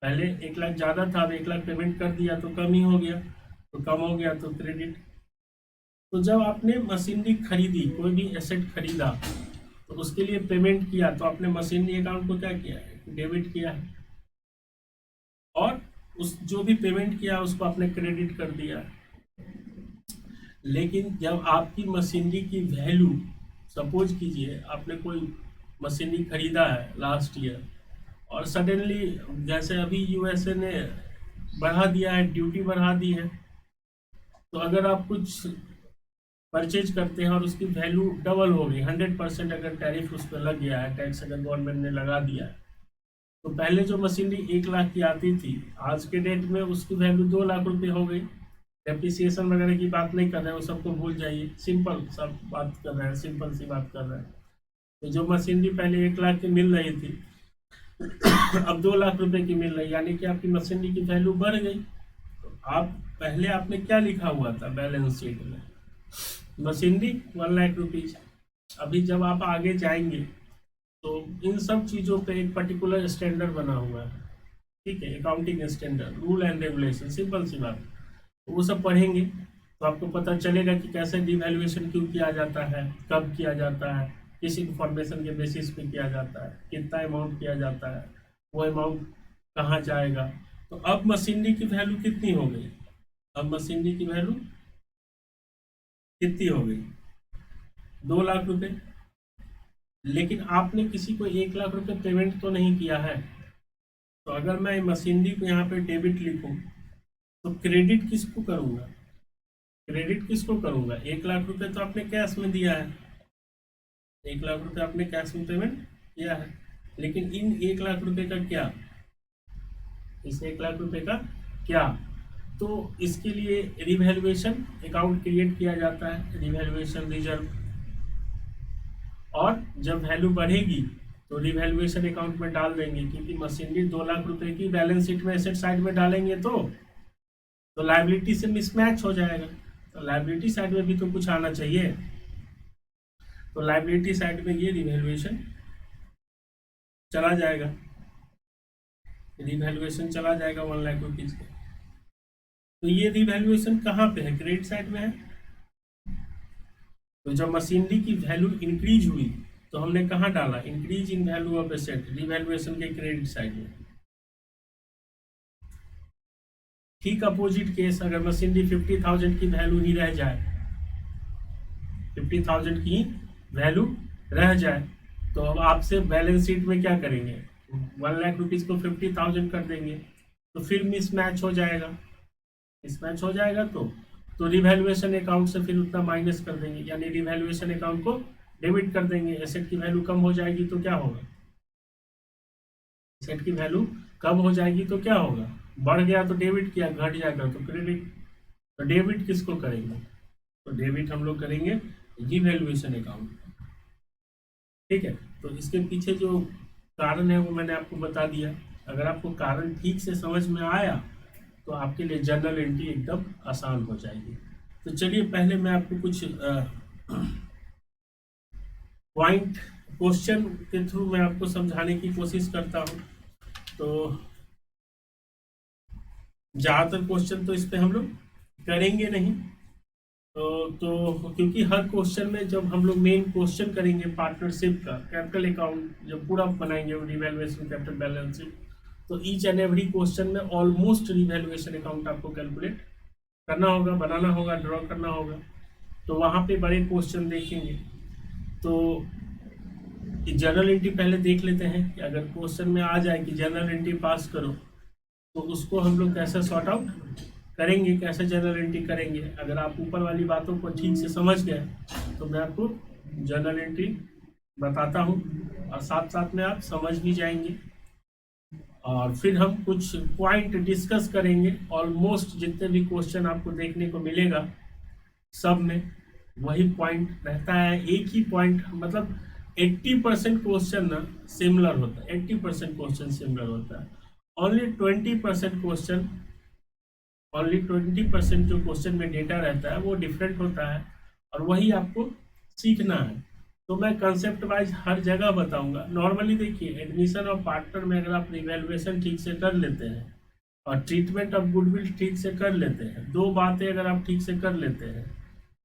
पहले 1 लाख ज़्यादा था, अब 1 लाख पेमेंट कर दिया तो कम ही हो गया, तो कम हो गया तो क्रेडिट। तो जब आपने मशीनरी खरीदी, कोई भी एसेट खरीदा, तो उसके लिए पेमेंट किया, तो आपने मशीनरी अकाउंट को क्या किया है, डेबिट किया है। और उस जो भी पेमेंट किया उसको आपने क्रेडिट कर दिया। लेकिन जब आपकी मशीनरी की वैल्यू, सपोज कीजिए आपने कोई मशीनरी खरीदा है लास्ट ईयर, और सडनली जैसे अभी USA ने बढ़ा दिया है, ड्यूटी बढ़ा दी है, तो अगर आप कुछ परचेज करते हैं और उसकी वैल्यू डबल हो गई, 100% अगर टैरिफ उस पर लग गया है, टैक्स अगर गवर्नमेंट ने लगा दिया है, तो पहले जो मशीनरी 1 लाख की आती थी, आज के डेट में उसकी वैल्यू 2 लाख रुपए हो गई। डेप्रिसिएशन वगैरह की बात नहीं कर रहे हैं, वो सबको भूल जाइए, सिंपल सब बात कर रहे हैं, सिंपल सी बात कर रहे हैं। तो जो मशीनरी पहले 1 लाख की मिल रही थी अब 2 लाख रुपए की मिल रही, यानी कि आपकी मशीनरी की वैल्यू बढ़ गई। तो आप पहले आपने क्या लिखा हुआ था बैलेंस शीट में, मशीनरी 1 लाख रुपीज। अभी जब आप आगे जाएंगे तो इन सब चीज़ों पे एक पर्टिकुलर स्टैंडर्ड बना हुआ है, ठीक है, accounting standard, rule and regulation, simple सी बात। तो वो सब पढ़ेंगे तो आपको पता चलेगा कि कैसे डिवैल्यूएशन क्यों किया जाता है, कब किया जाता है, किस इंफॉर्मेशन के बेसिस पे किया जाता है, कितना अमाउंट किया जाता है, वो अमाउंट कहाँ जाएगा। तो अब मशीनरी की वैल्यू कितनी हो गई, अब मशीनरी की वैल्यू कितनी हो गई, 2 लाख रुपए। लेकिन आपने किसी को 1 लाख रुपए पेमेंट तो नहीं किया है। तो अगर मैं मशीनरी को यहाँ पे डेबिट लिखूं तो क्रेडिट किसको करूंगा, क्रेडिट किसको करूंगा, 1 लाख रुपए तो आपने कैश में दिया है, 1 लाख रुपए आपने कैश में पेमेंट किया है। लेकिन इन 1 लाख रुपए का क्या, इस 1 लाख रुपए का क्या, तो इसके लिए रिवैल्यूएशन अकाउंट क्रिएट किया जाता है, रिवैल्यूएशन रिजर्व। और जब वैल्यू बढ़ेगी तो रिवैल्यूएशन अकाउंट में डाल देंगे, क्योंकि मशीनरी 2 लाख रुपए की बैलेंस शीट में एसेट साइड में डालेंगे तो लायबिलिटी से मिसमैच हो जाएगा। तो लायबिलिटी साइड में भी तो कुछ आना चाहिए, तो लायबिलिटी साइड में ये रिवैल्यूएशन चला जाएगा, रिवैल्यूएशन चला जाएगा 1 लाख रुपीज का। तो ये रिवैल्यूएशन कहाँ पे है, क्रेडिट साइड में है। तो जब मशीनरी की वैल्यू इंक्रीज हुई तो हमने कहाँ डाला, increase in value of asset, revaluation के क्रेडिट साइड में। ठीक अपोजिट केस, अगर मशीनरी 50,000 की वैल्यू ही रह जाए, 50,000 की वैल्यू रह जाए, तो अब आपसे बैलेंस शीट में क्या करेंगे, 1,00,000 रुपीज को 50,000 कर देंगे, तो फिर मिसमैच हो जाएगा। मिसमैच हो जाएगा तो रिवैल्यूएशन अकाउंट से फिर उतना माइनस कर देंगे, यानी रिवैल्यूएशन अकाउंट को डेबिट कर देंगे। एसेट की वैल्यू कम हो जाएगी तो क्या होगा, एसेट की वैल्यू कम हो जाएगी तो क्या होगा, बढ़ गया तो डेबिट किया, घट जाएगा तो क्रेडिट। तो डेबिट किसको करेंगे, तो डेबिट हम लोग करेंगे रिवैल्यूएशन अकाउंट। ठीक है, तो इसके पीछे जो कारण है वो मैंने आपको बता दिया। अगर आपको कारण ठीक से समझ में आया तो आपके लिए जर्नल एंट्री एकदम आसान हो जाएगी। तो चलिए पहले मैं आपको कुछ पॉइंट क्वेश्चन के थ्रू मैं आपको समझाने की कोशिश करता हूँ। तो ज़्यादातर क्वेश्चन तो इस पे हम लोग करेंगे नहीं, तो क्योंकि हर क्वेश्चन में जब हम लोग मेन क्वेश्चन करेंगे पार्टनरशिप का, कैपिटल अकाउंट जब पूरा बनाएंगे रिवैल्यूएशन कैपिटल बैलेंस शीट, तो ईच एंड एवरी क्वेश्चन में ऑलमोस्ट रिवैल्यूएशन अकाउंट आपको कैलकुलेट करना होगा, बनाना होगा, ड्रॉ करना होगा। तो वहाँ पे बड़े क्वेश्चन देखेंगे। तो जर्नल एंट्री पहले देख लेते हैं कि अगर क्वेश्चन में आ जाए कि जर्नल एंट्री पास करो, तो उसको हम लोग कैसे सॉर्ट आउट करेंगे, कैसे जर्नल एंट्री करेंगे। अगर आप ऊपर वाली बातों को ठीक से समझ गए तो मैं आपको जर्नल एंट्री बताता हूँ और साथ साथ में आप समझ भी जाएंगे। और फिर हम कुछ पॉइंट डिस्कस करेंगे। ऑलमोस्ट जितने भी क्वेश्चन आपको देखने को मिलेगा सब में वही पॉइंट रहता है, एक ही पॉइंट, मतलब 80% क्वेश्चन ना सिमिलर होता है, 80% क्वेश्चन सिमिलर होता है। ओनली 20% क्वेश्चन, ओनली 20% जो क्वेश्चन में डेटा रहता है वो डिफरेंट होता है और वही आपको सीखना है। तो मैं कंसेप्ट वाइज हर जगह बताऊंगा। नॉर्मली देखिए एडमिशन ऑफ पार्टनर में अगर आप रिवैल्यूएशन ठीक से कर लेते हैं और ट्रीटमेंट ऑफ गुडविल ठीक से कर लेते हैं, दो बातें अगर आप ठीक से कर लेते हैं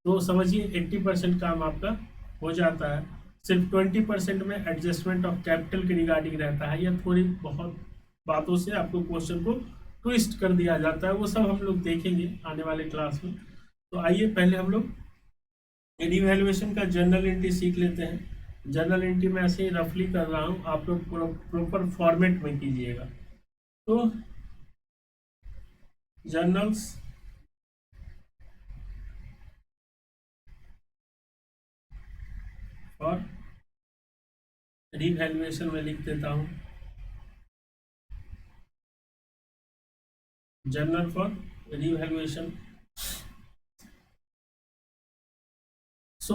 तो समझिए 80% काम आपका हो जाता है। सिर्फ 20% में एडजस्टमेंट ऑफ कैपिटल के रिगार्डिंग रहता है, या थोड़ी बहुत बातों से आपको क्वेश्चन को ट्विस्ट कर दिया जाता है, वो सब हम लोग देखेंगे आने वाले क्लास में। तो आइए पहले हम लोग रिवैल्यूएशन का जर्नल एंट्री सीख लेते हैं। जर्नल एंट्री मैं ऐसे ही रफली कर रहा हूँ, आप लोग प्रॉपर फॉर्मेट में कीजिएगा। तो जर्नल्स और रिवैल्यूएशन में लिख देता हूँ, जर्नल फॉर रिवैल्यूएशन। सो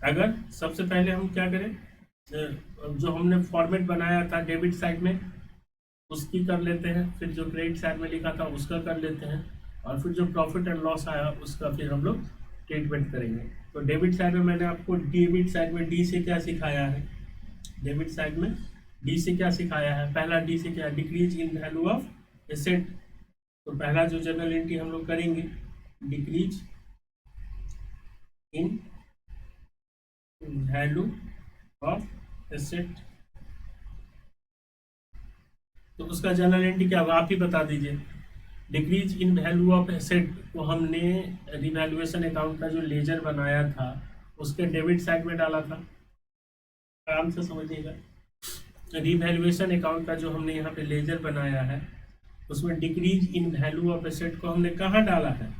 अगर सबसे पहले हम क्या करें, जो हमने फॉर्मेट बनाया था डेबिट साइड में उसकी कर लेते हैं, फिर जो क्रेडिट साइड में लिखा था उसका कर लेते हैं, और फिर जो प्रॉफिट एंड लॉस आया उसका फिर हम लोग ट्रीटमेंट करेंगे। तो डेबिट साइड में मैंने आपको डेबिट साइड में डी से क्या सिखाया है, डेबिट साइड में डी से क्या सिखाया है, पहला डी से क्या, decrease in value of asset. तो पहला जो जर्नल एंट्री हम लोग करेंगे, decrease in value of asset, तो उसका जर्नल एंट्री क्या होगा आप ही बता दीजिए। Decrease in value of asset को हमने रिवैल्यूएशन अकाउंट का जो लेजर बनाया था उसके डेबिट साइड में डाला था, आराम से समझिएगा। रिवैल्यूएशन अकाउंट का जो हमने यहाँ पे लेजर बनाया है उसमें decrease in value of asset को हमने कहाँ डाला है,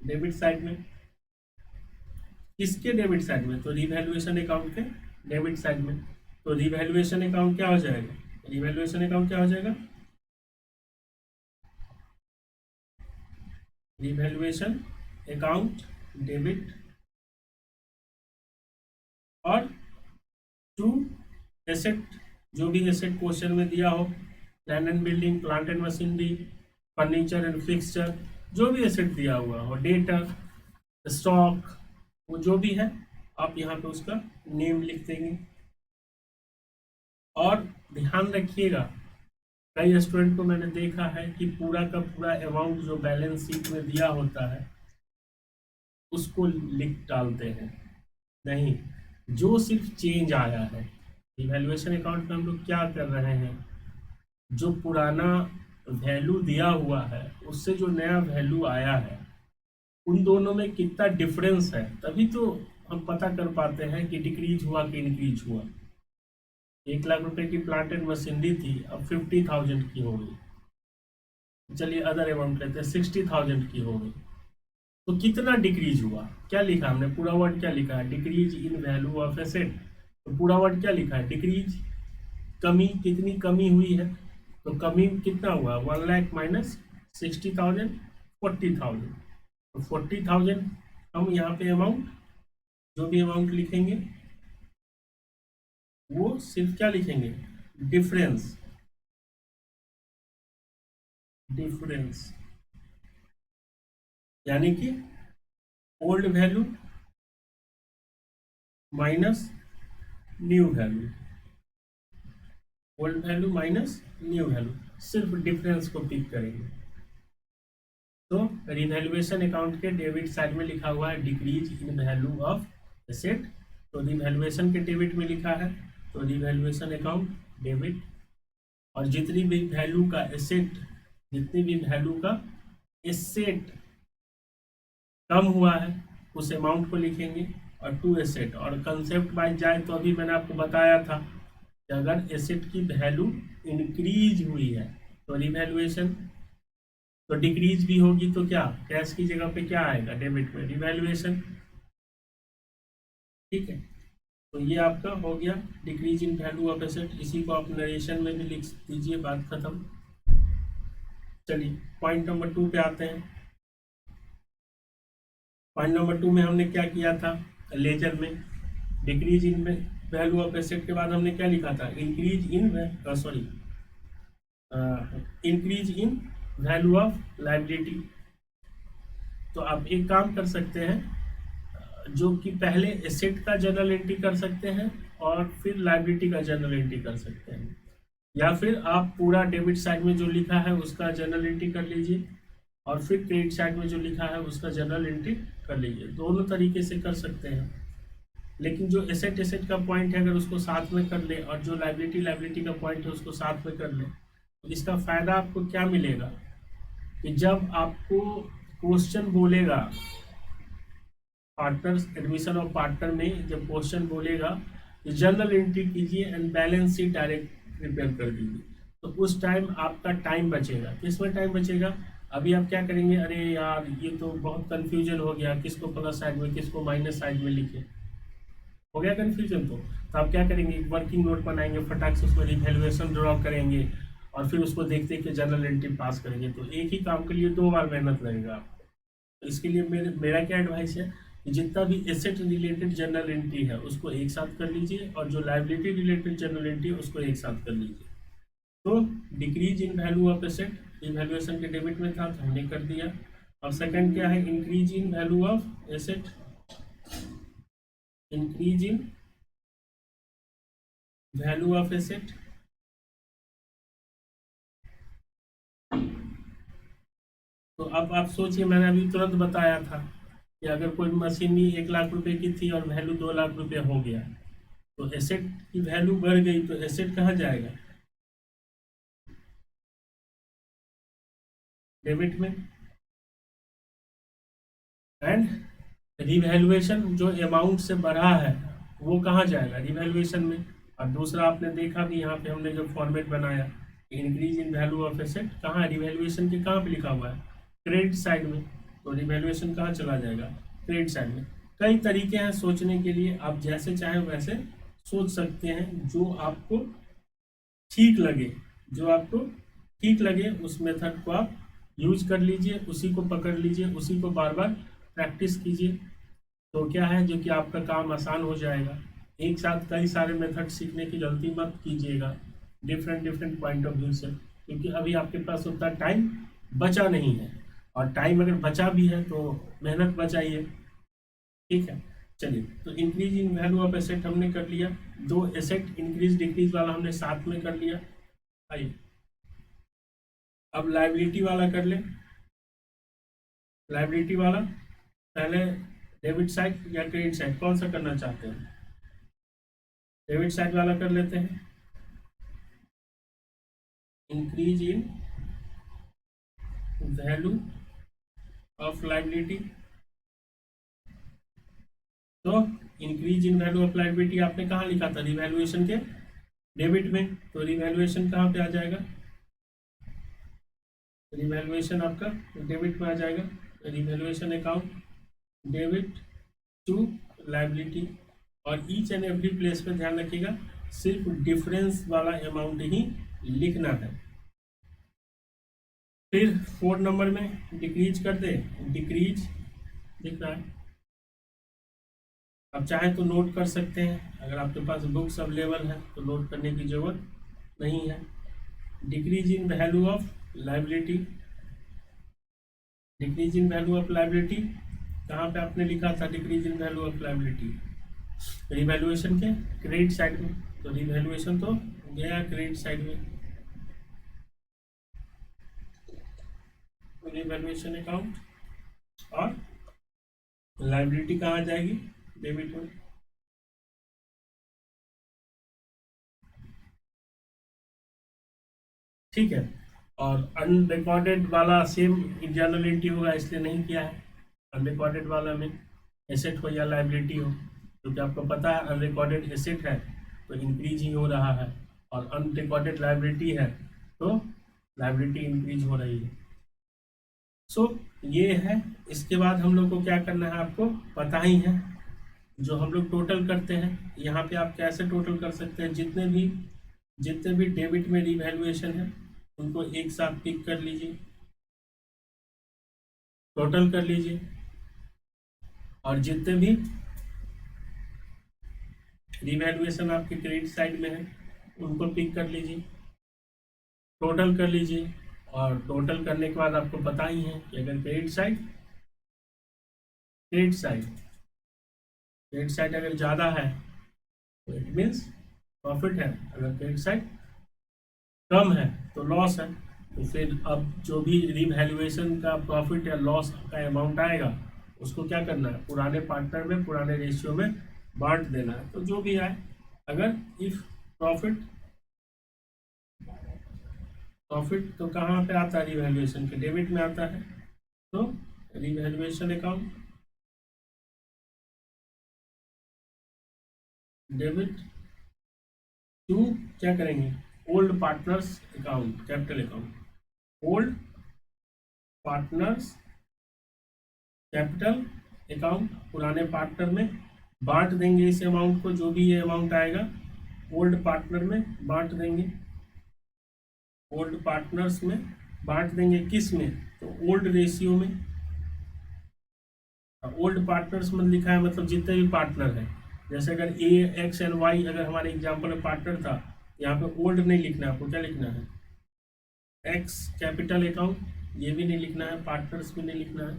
डेबिट साइड में। किसके डेबिट साइड में, तो रिवैल्यूएशन अकाउंट के डेबिट साइड में। तो रिवैल्यूएशन अकाउंट क्या हो जाएगा, रिवैल्यूएशन अकाउंट क्या हो जाएगा, रिवैल्यूएशन अकाउंट डेबिट और टू एसेट, जो भी एसेट क्वेश्चन में दिया हो, land and building, plant and machinery, furniture and fixture, जो भी एसेट दिया हुआ हो, डेटर, स्टॉक, वो जो भी है आप यहाँ पे उसका नेम लिख देंगे। और ध्यान रखिएगा कई स्टूडेंट को मैंने देखा है कि पूरा का पूरा अमाउंट जो बैलेंस शीट में दिया होता है उसको लिख डालते हैं, नहीं, जो सिर्फ चेंज आया है। इवैल्यूएशन अकाउंट में हम लोग क्या कर रहे हैं, जो पुराना वैल्यू दिया हुआ है उससे जो नया वैल्यू आया है उन दोनों में कितना डिफरेंस है, तभी तो हम पता कर पाते हैं कि डिक्रीज हुआ कि इंक्रीज हुआ। 1 लाख रुपए की प्लांट एंड मशीनरी थी, अब 50,000 की हो गई। चलिए अदर अमाउंट लेते हैं, 60,000 की हो गई। तो कितना डिक्रीज हुआ, क्या लिखा हमने, पूरा वर्ड क्या लिखा है, decrease in value of asset. तो पूरा वर्ड क्या लिखा है, डिक्रीज, कमी, कितनी कमी हुई है। तो कमी कितना हुआ, 1 लाख माइनस 60,000, 40,000। तो 40,000 हम यहाँ पे अमाउंट, जो भी अमाउंट लिखेंगे वो सिर्फ क्या लिखेंगे, डिफरेंस, डिफरेंस यानी कि old value minus new value, old value minus new value, सिर्फ डिफरेंस को पिक करेंगे। तो रिवैल्यूएशन अकाउंट के डेबिट साइड में लिखा हुआ है decrease in value of asset, तो रिवैल्यूएशन के डेबिट में लिखा है, तो रिवैल्यूएशन अकाउंट डेबिट। और जितनी भी वैल्यू का एसेट, जितनी भी वैल्यू का एसेट कम हुआ है उस अमाउंट को लिखेंगे, और टू एसेट। और कंसेप्ट वाइज जाए तो अभी मैंने आपको बताया था कि अगर एसेट की वैल्यू इंक्रीज हुई है तो रिवैल्यूएशन, तो डिक्रीज भी होगी तो क्या, कैश की जगह पे क्या आएगा, डेबिट में रिवैल्यूएशन। ठीक है, तो ये आपका हो गया decrease in value of asset. इसी को आप नरेशन में भी लिख दीजिए, बात खत्म। चलिए पॉइंट नंबर 2 पे आते हैं। पॉइंट नंबर 2 में हमने क्या किया था, लेजर में decrease in value of asset के बाद हमने क्या लिखा था, increase in increase in value of liability. तो आप एक काम कर सकते हैं, जो कि पहले एसेट का जर्नल एंट्री कर सकते हैं और फिर लाइबिलिटी का जर्नल एंट्री कर सकते हैं, या फिर आप पूरा डेबिट साइड में जो लिखा है उसका जर्नल एंट्री कर लीजिए और फिर क्रेडिट साइड में जो लिखा है उसका जर्नल एंट्री कर लीजिए। दोनों तरीके से कर सकते हैं, लेकिन जो एसेट का पॉइंट है अगर उसको साथ में कर ले और जो लाइबिलिटी का पॉइंट है उसको साथ में कर ले, तो इसका फायदा आपको क्या मिलेगा कि जब आपको क्वेश्चन बोलेगा पार्टनर्स एडमिशन ऑफ पार्टनर में, जब क्वेश्चन बोलेगा कि जर्नल एंट्री कीजिए and balance sheet direct prepare कर दीजिए, तो उस टाइम आपका टाइम बचेगा। किसमें टाइम बचेगा, अभी आप क्या करेंगे, अरे यार ये तो बहुत कंफ्यूजन हो गया, किसको प्लस साइड में किसको माइनस साइड में लिखे, हो गया कंफ्यूजन। तो आप क्या करेंगे, एक वर्किंग नोट बनाएंगे, फटाक से उसमें रिवैल्यूएशन ड्रॉ करेंगे और फिर उसको देखते कि जर्नल एंट्री पास करेंगे। तो एक ही काम के लिए 2 बार मेहनत लगेगा आपको। तो इसके लिए मेरा क्या एडवाइस है कि जितना भी एसेट रिलेटेड जर्नल एंट्री है उसको एक साथ कर लीजिए, और जो लाइबिलिटी रिलेटेड जर्नल एंट्री है उसको एक साथ कर लीजिए। तो decrease in value of asset revaluation के डेबिट में था तो हमने कर दिया। और सेकंड क्या है, increase in value of asset, increase in value of asset. तो अब आप सोचिए, मैंने अभी तुरंत बताया था कि अगर कोई मशीनरी 1 लाख रुपए की थी और वैल्यू 2 लाख रुपए हो गया, तो एसेट की वैल्यू बढ़ गई, तो एसेट कहाँ जाएगा, डेबिट में। एंड रिवैल्यूएशन जो अमाउंट से बढ़ा है वो कहाँ जाएगा, रिवैल्यूएशन में। और दूसरा आपने देखा भी, यहाँ पे हमने जो फॉर्मेट बनाया increase in value of asset, कहाँ है, रिवैल्यूएशन के कहाँ पे लिखा हुआ है, क्रेडिट साइड में। तो रिवैल्यूएशन कहाँ चला जाएगा, क्रेडिट साइड में। कई तरीके हैं सोचने के लिए, आप जैसे चाहें वैसे सोच सकते हैं, जो आपको ठीक लगे, जो आपको ठीक लगे उस मेथड को आप यूज कर लीजिए, उसी को पकड़ लीजिए, उसी को बार बार प्रैक्टिस कीजिए। तो क्या है, जो कि आपका काम आसान हो जाएगा। एक साथ कई सारे मेथड सीखने की गलती मत कीजिएगा, डिफरेंट पॉइंट ऑफ व्यू से, क्योंकि अभी आपके पास उतना टाइम बचा नहीं है, और टाइम अगर बचा भी है तो मेहनत बचाइए। ठीक है, चलिए, तो increase in value of asset हमने कर लिया, 2 एसेट इंक्रीज डिक्रीज वाला हमने साथ में कर लिया। आइए अब लाइबिलिटी वाला कर ले। लाइबिलिटी वाला पहले डेबिट साइड या क्रेडिट साइड, कौन सा करना चाहते हैं, डेबिट साइड वाला कर लेते हैं। Increase in value of liability. तो increase in value of liability आपने कहाँ लिखा था? रिवैल्यूएशन के डेबिट में। तो रिवैल्यूएशन कहाँ पे आ जाएगा? रिवैल्यूएशन आपका डेबिट में आ जाएगा। Revaluation account debit to liability. और ईच एंड एवरी प्लेस पे ध्यान रखिएगा, सिर्फ डिफरेंस वाला अमाउंट ही लिखना है। फिर 4 नंबर में डिक्रीज कर दे, डिक्रीज दिख रहा है, आप चाहे तो नोट कर सकते हैं, अगर आपके पास बुक्स अवेलेबल है तो नोट करने की जरूरत नहीं है। Decrease in value of liability, decrease in value of liability कहाँ पे आपने लिखा था? Decrease in value of liability revaluation के क्रेडिट साइड में। तो रिवैल्यूएशन तो गया क्रेडिट साइड में, रिवैल्यूएशन अकाउंट, और लायबिलिटी कहाँ जाएगी? डेबिट में। ठीक है। और अनरिकॉर्डेड वाला सेम जर्नलिटी होगा, इसलिए नहीं किया है। अनरिकॉर्डेड वाला में एसेट हो या लायबिलिटी हो, क्योंकि आपको पता है अनरिकॉर्डेड एसेट है तो इंक्रीज ही हो रहा है, और अनरिकॉर्डेड लायबिलिटी है तो लायबिलिटी इंक्रीज हो रही है। सो ये है। इसके बाद हम लोग को क्या करना है आपको पता ही है, जो हम लोग टोटल करते हैं। यहाँ पे आप कैसे टोटल कर सकते हैं? जितने भी डेबिट में रिवैल्यूएशन है उनको एक साथ पिक कर लीजिए, टोटल कर लीजिए, और जितने भी रिवैल्यूएशन आपके क्रेडिट साइड में है उनको पिक कर लीजिए, टोटल कर लीजिए। और टोटल करने के बाद आपको पता ही है कि अगर क्रेडिट साइड अगर ज़्यादा है तो इट मीन्स प्रॉफिट है, अगर क्रेडिट साइड कम है तो लॉस है। तो फिर अब जो भी रिवैल्यूएशन का प्रॉफिट या लॉस का अमाउंट आएगा उसको क्या करना है? पुराने पार्टनर में, पुराने रेशियो में बांट देना है। तो जो भी आए, अगर इफ प्रॉफिट तो कहाँ पे आता है? रिवैल्यूएशन के डेबिट में आता है। तो रिवैल्यूएशन अकाउंट डेबिट टू क्या करेंगे? Old partners account, capital account, old partners capital account, पुराने पार्टनर में बांट देंगे इस अमाउंट को, जो भी ये अमाउंट आएगा ओल्ड पार्टनर में बांट देंगे, ओल्ड पार्टनर्स में बांट देंगे। किस में? तो ओल्ड रेशियो में। ओल्ड पार्टनर्स में लिखा है मतलब जितने भी पार्टनर हैं, जैसे अगर ए एक्स एंड वाई अगर हमारे एग्जाम्पल में पार्टनर था, यहाँ पे ओल्ड नहीं लिखना है, आपको क्या लिखना है? एक्स कैपिटल अकाउंट, ये भी नहीं लिखना है, पार्टनर्स भी नहीं लिखना है,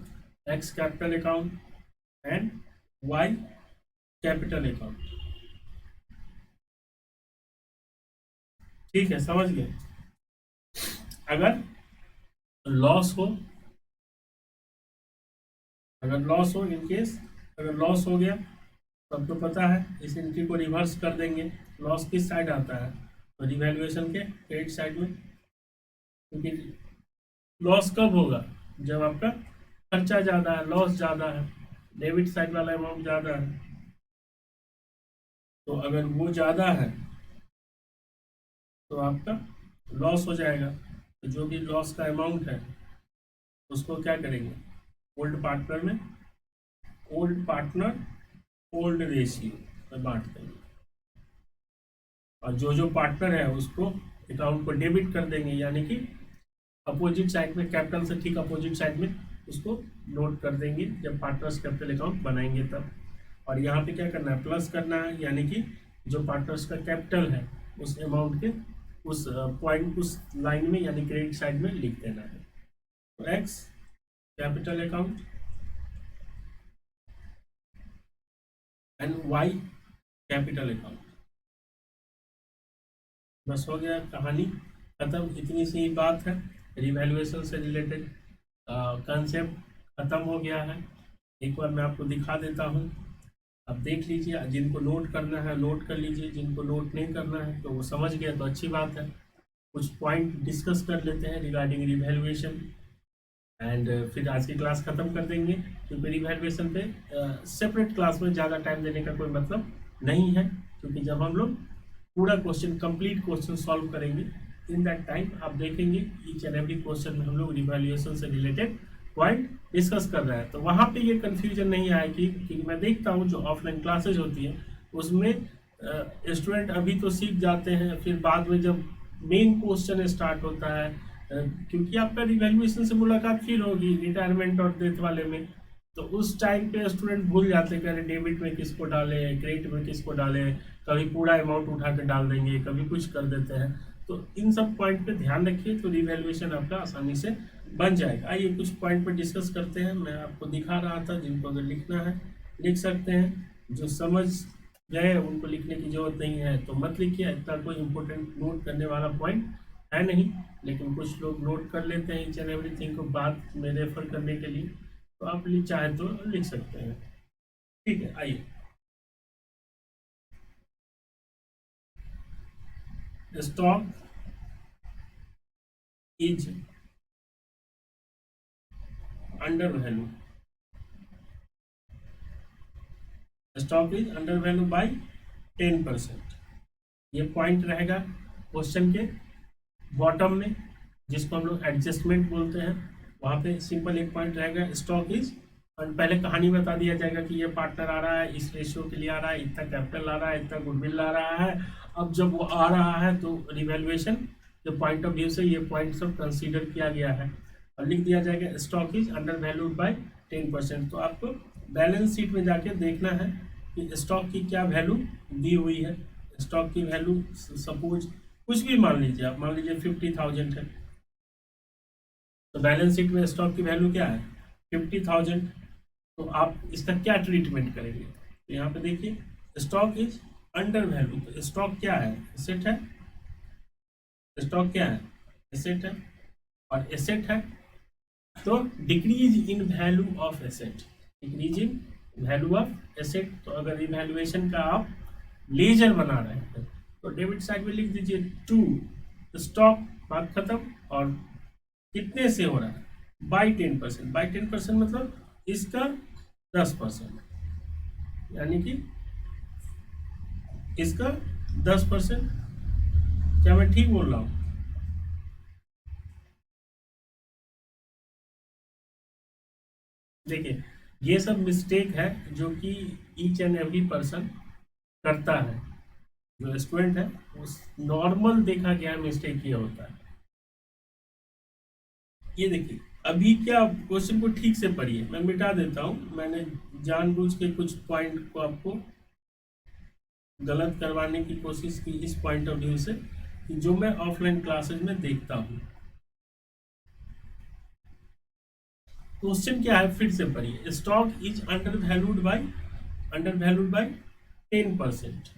X capital account and Y capital account. ठीक है, समझ गए? अगर लॉस हो, इन केस अगर लॉस हो गया तो आपको पता है इस एंट्री को रिवर्स कर देंगे। लॉस किस साइड आता है? तो रिवैल्यूएशन के क्रेडिट साइड में, क्योंकि लॉस कब होगा? जब आपका खर्चा ज़्यादा है, लॉस ज़्यादा है, डेबिट साइड वाला अमाउंट ज़्यादा है। तो अगर वो ज़्यादा है तो आपका लॉस हो जाएगा। तो जो भी लॉस का अमाउंट है उसको क्या करेंगे? ओल्ड पार्टनर ओल्ड रेशियो में बांट देंगे, और जो पार्टनर है उसको अकाउंट को डेबिट कर देंगे, यानी कि अपोजिट साइड में, कैपिटल से ठीक अपोजिट साइड में उसको नोट कर देंगे जब पार्टनर्स कैपिटल अकाउंट बनाएंगे तब। और यहाँ पे क्या करना है? प्लस करना है, यानी कि जो पार्टनर्स का कैपिटल है उस अमाउंट के उस पॉइंट, उस लाइन में, यानी क्रेडिट साइड में लिख देना है। तो X capital account and Y capital account. बस हो गया, कहानी खत्म। इतनी सी बात है, रिवैल्यूएशन से रिलेटेड कंसेप्ट खत्म हो गया है। एक बार मैं आपको दिखा देता हूँ, अब देख लीजिए। जिनको नोट करना है नोट कर लीजिए, जिनको नोट नहीं करना है तो वो समझ गया तो अच्छी बात है। कुछ पॉइंट डिस्कस कर लेते हैं रिगार्डिंग रिवैल्यूएशन। एंड फिर आज की क्लास खत्म कर देंगे, क्योंकि रिवैल्यूएशन पे सेपरेट क्लास में ज़्यादा टाइम देने का कोई मतलब नहीं है, क्योंकि जब हम लोग पूरा क्वेश्चन कंप्लीट क्वेश्चन सॉल्व करेंगे, इन दैट टाइम आप देखेंगे ईच एंड एवरी क्वेश्चन में हम लोग रिवैल्यूएशन से रिलेटेड पॉइंट डिस्कस कर रहे हैं। तो वहाँ पे ये कन्फ्यूजन नहीं आएगी, क्योंकि मैं देखता हूँ जो ऑफलाइन क्लासेज होती है उसमें स्टूडेंट अभी तो सीख जाते हैं, फिर बाद में जब मेन क्वेश्चन स्टार्ट होता है, क्योंकि आपका रिवैल्यूएशन से मुलाकात फिर होगी रिटायरमेंट और डेथ वाले में, तो उस टाइम पे स्टूडेंट भूल जाते हैं कि डेबिट में किसको डाले, क्रेडिट में किसको डाले, कभी पूरा अमाउंट उठा के डाल देंगे, कभी कुछ कर देते हैं। तो इन सब पॉइंट पे ध्यान रखिए, तो रिवैल्यूएशन आपका आसानी से बन जाएगा। आइए कुछ पॉइंट पे डिस्कस करते हैं। मैं आपको दिखा रहा था, जिनको अगर लिखना है लिख सकते हैं, जो समझ गए उनको लिखने की जरूरत नहीं है तो मत लिखिए, इतना कोई इंपॉर्टेंट नोट करने वाला पॉइंट है नहीं, लेकिन कुछ लोग नोट कर लेते हैं ईच एंड एवरीथिंग को बाद में रेफर करने के लिए, तो आप चाहे तो लिख सकते हैं। ठीक है, आइए stock is under value, stock is under value by 10%। ये पॉइंट रहेगा क्वेश्चन के बॉटम में, जिसको हम लोग एडजस्टमेंट बोलते हैं। वहाँ पे सिंपल एक पॉइंट रहेगा स्टॉक इज, और पहले कहानी बता दिया जाएगा कि ये पार्टनर आ रहा है, इस रेशियो के लिए आ रहा है, इतना कैपिटल आ रहा है, इतना गुडविल आ रहा है। अब जब वो आ रहा है तो रिवैल्यूएशन के पॉइंट ऑफ व्यू से ये पॉइंट सब कंसीडर किया गया है, और लिख दिया जाएगा stock is under valued bye 10%। तो आपको बैलेंस शीट में जाके देखना है कि स्टॉक की क्या वैल्यू दी हुई है। स्टॉक की वैल्यू सपोज कुछ भी मान लीजिए, आप मान लीजिए 50,000 है, तो बैलेंस शीट में स्टॉक की वैल्यू क्या है 50,000। तो आप इसका क्या ट्रीटमेंट करेंगे, तो यहाँ पे देखिए स्टॉक इज अंडर वैल्यू। तो स्टॉक क्या है, एसेट है, स्टॉक क्या है एसेट है, और एसेट है तो decrease in value of asset, decrease in value of asset. तो अगर इवैल्यूएशन का आप लेजर बना रहे हैं तो डेबिट साइड में लिख दीजिए टू स्टॉक, बात खत्म। और कितने से हो रहा है बाई 10%, बाई 10% मतलब इसका 10%, यानी कि इसका 10%। क्या मैं ठीक बोल रहा हूं? देखिए ये सब मिस्टेक है जो कि ईच एंड एवरी पर्सन करता है, जो स्टूडेंट है उस नॉर्मल देखा गया मिस्टेक ये होता है। ये देखिए अभी क्या क्वेश्चन को ठीक से पढ़िए, मैं मिटा देता हूं, मैंने जानबूझ के कुछ पॉइंट को आपको गलत करवाने की कोशिश की इस पॉइंट ऑफ व्यू से कि जो मैं ऑफलाइन क्लासेज में देखता हूं। क्वेश्चन क्या है फिर से पढ़िए, stock is under valued bye 10%,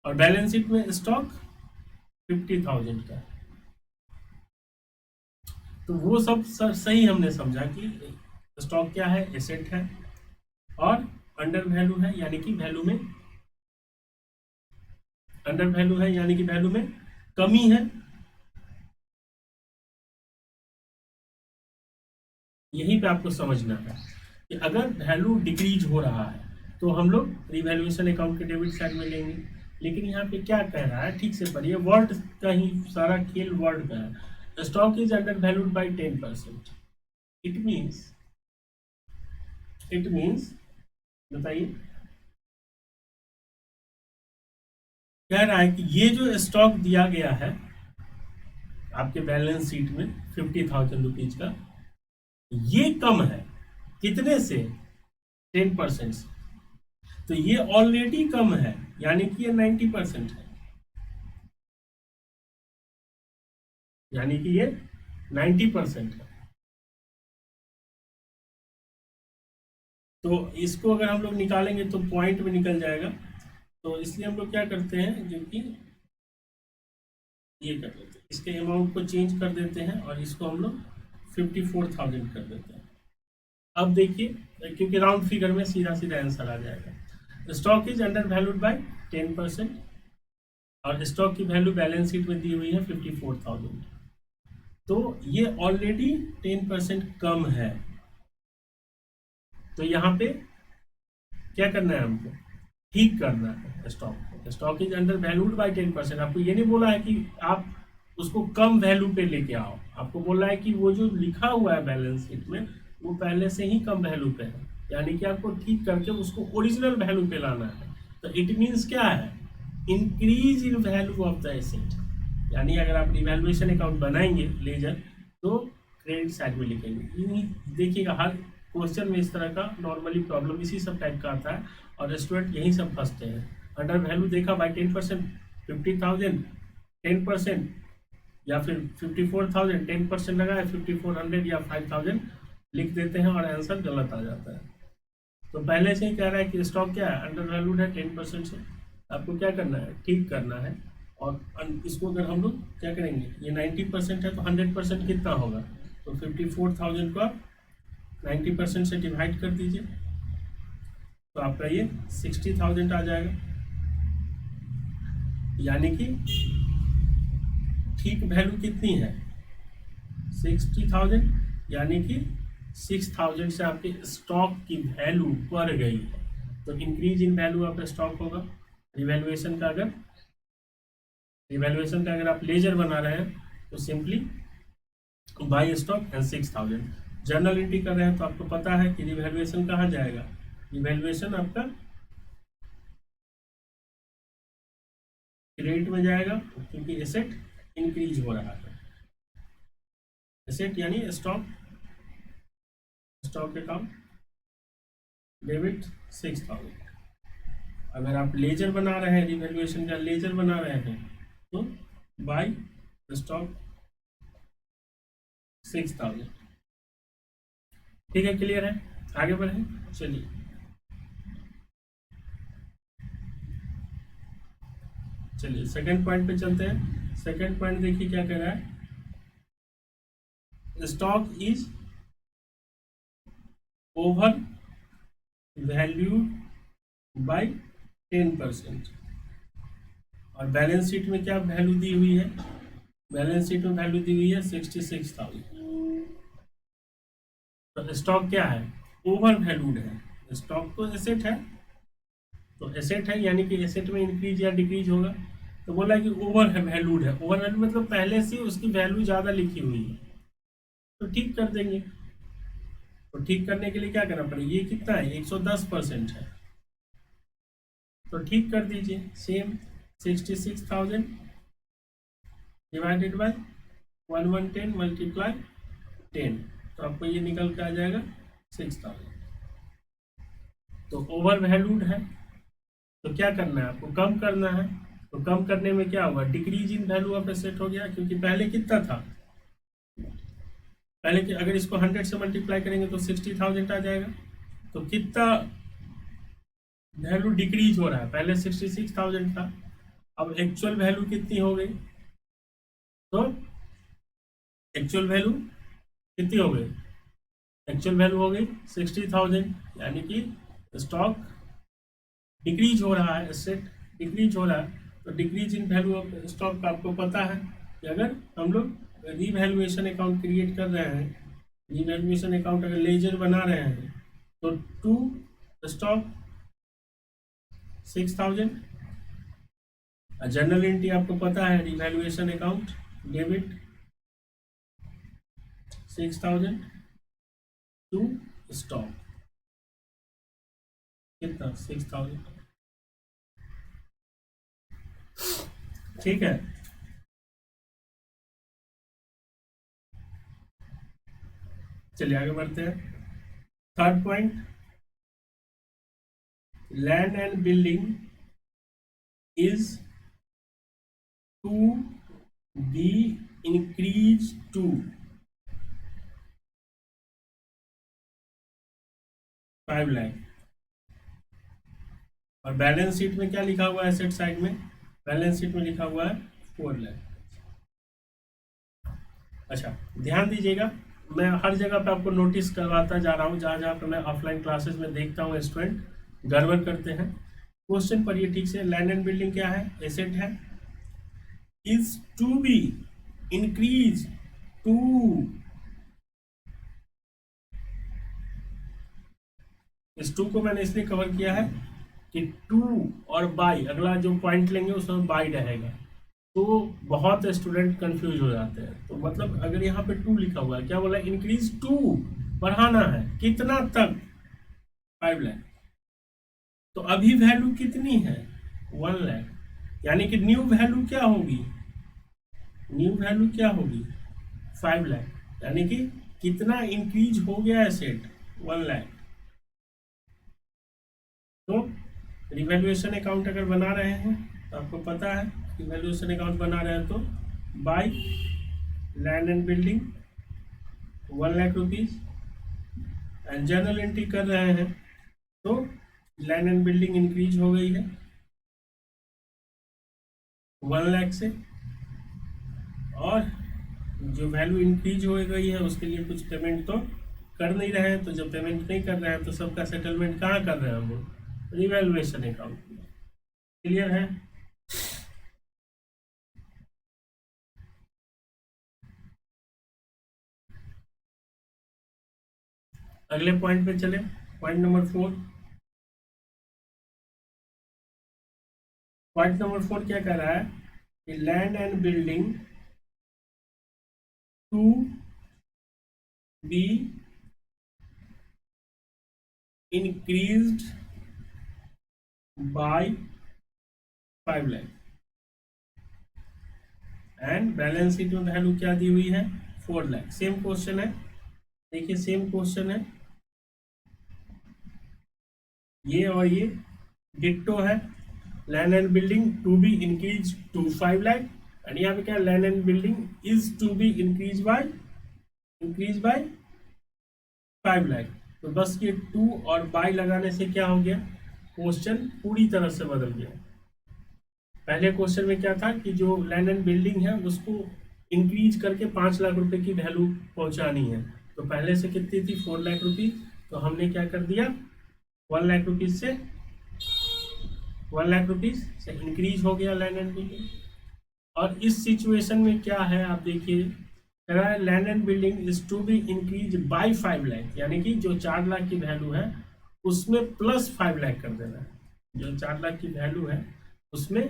और बैलेंस शीट में स्टॉक 50,000 का। तो वो सब सही हमने समझा कि स्टॉक क्या है एसेट है, और अंडर वैल्यू है यानी कि वैल्यू में अंडर वैल्यू है यानी कि वैल्यू में कमी है। यहीं पे आपको समझना है कि अगर वैल्यू डिक्रीज हो रहा है तो हम लोग रिवैल्यूएशन अकाउंट के डेबिट साइड में लेंगे। लेकिन यहाँ पे क्या कह रहा है, ठीक से पढ़िए, वर्ड का ही सारा खेल वर्ड का है। Stock is under valued by 10%, it means बताइए, कह रहा है कि ये जो स्टॉक दिया गया है आपके बैलेंस शीट में 50,000 रुपीज का, ये कम है कितने से 10% से। तो ये ऑलरेडी कम है, यानी कि ये 90% है, यानी कि ये 90% है। तो इसको अगर हम लोग निकालेंगे तो पॉइंट में निकल जाएगा, तो इसलिए हम लोग क्या करते हैं, जो कि ये कर देते हैं, इसके अमाउंट को चेंज कर देते हैं और इसको हम लोग 54,000 कर देते हैं। अब देखिए क्योंकि राउंड फिगर में सीधा सीधा आंसर आ जाएगा। Stock is under valued bye 10%, और स्टॉक की वैल्यू बैलेंस शीट में दी हुई है 54,000। तो ये ऑलरेडी 10% कम है। तो यहाँ पे क्या करना है हमको, ठीक करना है stock. Stock is under valued by 10%। आपको ये नहीं बोला है कि आप उसको कम वैल्यू पे लेके आओ, आपको बोला है कि वो जो लिखा हुआ है बैलेंस शीट में वो पहले से ही कम वैल्यू पे है, यानी कि आपको ठीक करके उसको ओरिजिनल वैल्यू पे लाना है। तो इट मीन्स क्या है, increase in value of the asset. यानी अगर आप रिवैल्यूएशन अकाउंट बनाएंगे लेजर तो क्रेडिट साइड में लिखेंगे। देखिएगा हर क्वेश्चन में इस तरह का नॉर्मली प्रॉब्लम इसी सब टाइप का आता है और स्टूडेंट यही सब फंसते हैं। अंडर वैल्यू देखा बाई 10%, 50,000 10%, या फिर 54,000 10% लगाए, 5400 या 5000 लिख देते हैं और आंसर गलत आ जाता है। तो पहले से ही कह रहा है कि स्टॉक क्या है, अंडर वैल्यूड है 10% से। आपको क्या करना है, ठीक करना है। और इसको अगर हम लोग क्या करेंगे, ये 90% है तो 100% कितना होगा, तो 54,000 को आप 90% से डिवाइड कर दीजिए तो आपका ये 60,000 आ जाएगा। यानी कि ठीक वैल्यू कितनी है, 60,000, यानी कि 6,000 से आपके स्टॉक की वैल्यू बढ़ गई है। तो increase in value of stock होगा। रिवैल्यूएशन का अगर आप लेजर बना रहे हैं तो simply by stock and 6,000। Journal entry कर रहे हैं तो आपको पता है कि रिवैल्यूएशन कहाँ जाएगा, रिवैल्यूएशन आपका क्रेडिट में जाएगा क्योंकि एसेट इंक्रीज हो रहा है। एसेट यानी स्टॉक अकाउंट डेबिट 6,000। अगर आप लेजर बना रहे हैं, रिवैल्यूएशन का लेजर बना रहे हैं तो बाय स्टॉक 6,000। ठीक है, क्लियर है, आगे बढ़े। चलिए सेकंड पॉइंट पे चलते हैं। सेकंड पॉइंट देखिए क्या कह रहा है, stock is over valued bye 10%। और बैलेंस शीट में क्या वैल्यू दी हुई है, बैलेंस शीट में वैल्यू दी हुई है 66,000। तो स्टॉक क्या है, ओवर वैल्यूड है। स्टॉक तो एसेट है, तो एसेट है यानी कि एसेट में इंक्रीज या डिक्रीज होगा। तो बोला कि ओवर है वैल्यूड है, ओवर वैल्यू मतलब पहले से उसकी वैल्यू ज़्यादा लिखी हुई है, तो ठीक कर देंगे। तो ठीक करने के लिए क्या करना पड़ेगा, ये कितना है 110% है, तो ठीक कर दीजिए। सेम 66,000 डिवाइडेड बाय 1110 मल्टीप्लाई 10, तो आपको ये निकल के आ जाएगा 6,000। तो ओवर वैल्यूड है तो क्या करना है, आपको कम करना है। तो कम करने में क्या होगा, decrease in value of asset हो गया, क्योंकि पहले कितना था, पहले कि अगर इसको 100 से मल्टीप्लाई करेंगे तो 60,000 आ जाएगा। तो कितना वैल्यू डिक्रीज हो रहा है, पहले 66,000 था, अब एक्चुअल वैल्यू कितनी हो गई, तो एक्चुअल वैल्यू कितनी हो गई, एक्चुअल वैल्यू हो गई 60,000। यानी कि स्टॉक डिक्रीज हो रहा है, एसेट डिक्रीज हो रहा है। तो decrease in value of stock का आपको पता है कि अगर हम लोग रिवैल्यूएशन अकाउंट क्रिएट कर रहे हैं, रिवैल्यूएशन अकाउंट अगर लेजर बना रहे हैं तो टू स्टॉक 6,000, जनरल एंट्री आपको पता है revaluation account debit 6,000 to stock कितना 6,000। ठीक है, चलिए आगे बढ़ते हैं। Third point, land and building is to be increase to 5 lakh. और बैलेंस शीट में क्या लिखा हुआ है, एसेट साइड में बैलेंस शीट में लिखा हुआ है 4 लाख। अच्छा ध्यान दीजिएगा, मैं हर जगह पे आपको नोटिस करवाता जा रहा हूँ, जहाँ जहाँ पे मैं ऑफलाइन क्लासेस में देखता हूँ स्टूडेंट गड़बड़ करते हैं। क्वेश्चन पढ़िए ठीक से, लैंड एंड बिल्डिंग क्या है, एसेट है, is to be increase to, इस टू को मैंने इसलिए कवर किया है कि टू और बाई, अगला जो पॉइंट लेंगे उसमें बाई रहेगा, तो बहुत स्टूडेंट कंफ्यूज हो जाते हैं। तो मतलब अगर यहाँ पे टू लिखा हुआ है, क्या बोला, इंक्रीज टू, बढ़ाना है कितना तक, 5 लाख। तो अभी वैल्यू कितनी है, 1 लाख, यानी कि न्यू वैल्यू क्या होगी, न्यू वैल्यू क्या होगी, 5 लाख, यानी कि कितना इंक्रीज हो गया एसेट, 1 लाख। तो रिवैल्यूएशन अकाउंट अगर बना रहे हैं तो आपको पता है, रिवैल्यूएशन अकाउंट बना रहे हैं तो by land and building 1 lakh rupees, and journal entry कर रहे हैं तो लैंड एंड बिल्डिंग इंक्रीज हो गई है 1 लाख से, और जो वैल्यू इंक्रीज हो गई है उसके लिए कुछ पेमेंट तो कर नहीं रहे हैं। तो जब पेमेंट नहीं कर रहे हैं तो सबका सेटलमेंट कहाँ कर रहे हैं हम लोग, रिवैल्यूएशन अकाउंट में। क्लियर है? अगले पॉइंट पे चले, पॉइंट नंबर 4। पॉइंट नंबर 4 क्या कह रहा है कि land and building to be increased by 5 lakh, and balance sheet में वैल्यू क्या दी हुई है, 4 लाख। सेम क्वेश्चन है, देखिए सेम क्वेश्चन है, ये और ये डिट्टो है। Land and building to be increase to 5 lakh, and यहाँ पे क्या, land and building is to be increase by 5 lakh. तो बस ये टू और बाय लगाने से क्या हो गया, क्वेश्चन पूरी तरह से बदल गया। पहले क्वेश्चन में क्या था कि जो लैंड एंड बिल्डिंग है उसको इंक्रीज करके 5 लाख रुपए की वैल्यू पहुंचानी है, तो पहले से कितनी थी, 4 लाख रुपीज, तो हमने क्या कर दिया, 1 लाख रुपीज से 1 लाख रुपीज से इंक्रीज हो गया लैंड एंड बिल्डिंग। और इस सिचुएशन में क्या है, आप देखिए, land and building is to be increase by 5 lakh, यानी कि जो 4 लाख की वैल्यू है उसमें प्लस 5 लाख कर देना है, जो 4 लाख की वैल्यू है उसमें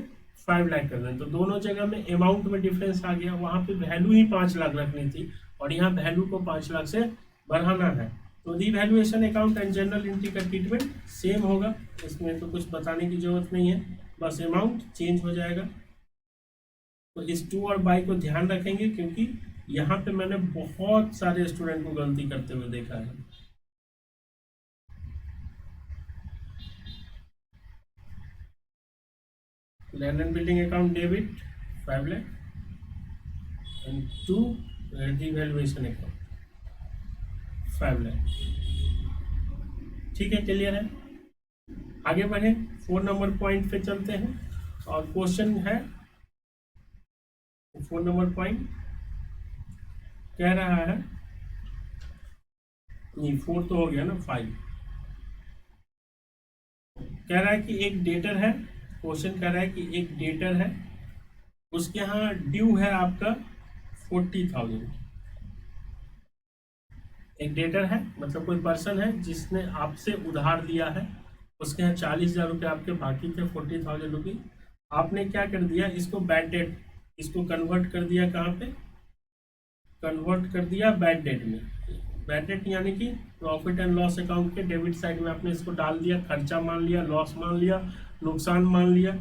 5 लाख कर देना। तो दोनों जगह में अमाउंट में डिफरेंस आ गया, वहां पे वैल्यू ही 5 लाख रखनी थी और यहाँ वैल्यू को 5 लाख से बढ़ाना है। तो revaluation account and general entry का ट्रीटमेंट सेम होगा, इसमें तो कुछ बताने की जरूरत नहीं है, बस अमाउंट चेंज हो जाएगा। तो इस टू और बाई को ध्यान रखेंगे, क्योंकि यहाँ पे मैंने बहुत सारे स्टूडेंट को गलती करते हुए देखा है। Land and building account debit 5 lakh and to revaluation account 5 lakh. ठीक है, क्लियर है? आगे बढ़े, 4 नंबर पॉइंट पे चलते हैं, और क्वेश्चन है 4 नंबर पॉइंट कह रहा है, नहीं 4 तो हो गया ना, 5 कह रहा है कि एक डेटर है, क्वेश्चन कह रहा है कि एक डेटर है, उसके यहाँ ड्यू है आपका 40,000। एक डेटर है मतलब कोई पर्सन है जिसने आपसे उधार लिया है, उसके यहाँ 40,000 रुपये आपके बाकी थे, 40,000 रुपीज। आपने क्या कर दिया, इसको बैड डेट, इसको कन्वर्ट कर दिया कहाँ पे, कन्वर्ट कर दिया बैड डेट में। बैड डेट यानी कि प्रॉफिट एंड लॉस अकाउंट के डेबिट साइड में आपने इसको डाल दिया, खर्चा मान लिया, लॉस मान लिया, नुकसान मान लिया।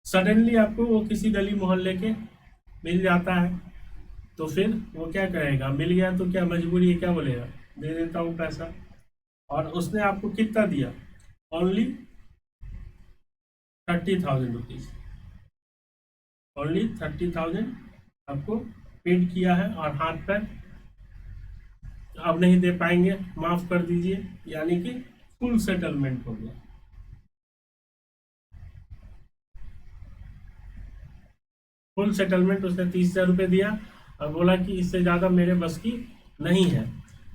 सडनली आपको वो किसी गली मोहल्ले के मिल जाता है, तो फिर वो क्या करेगा, मिल गया तो क्या मजबूरी है, क्या बोलेगा, दे देता हूँ पैसा। और उसने आपको कितना दिया, ओनली 30,000 रुपीज, ओनली 30,000 आपको पेड किया है, और हाथ पर अब नहीं दे पाएंगे, माफ कर दीजिए, यानी कि फुल सेटलमेंट हो गया। फुल सेटलमेंट, उसने 30,000 रुपये दिया और बोला कि इससे ज़्यादा मेरे बस की नहीं है।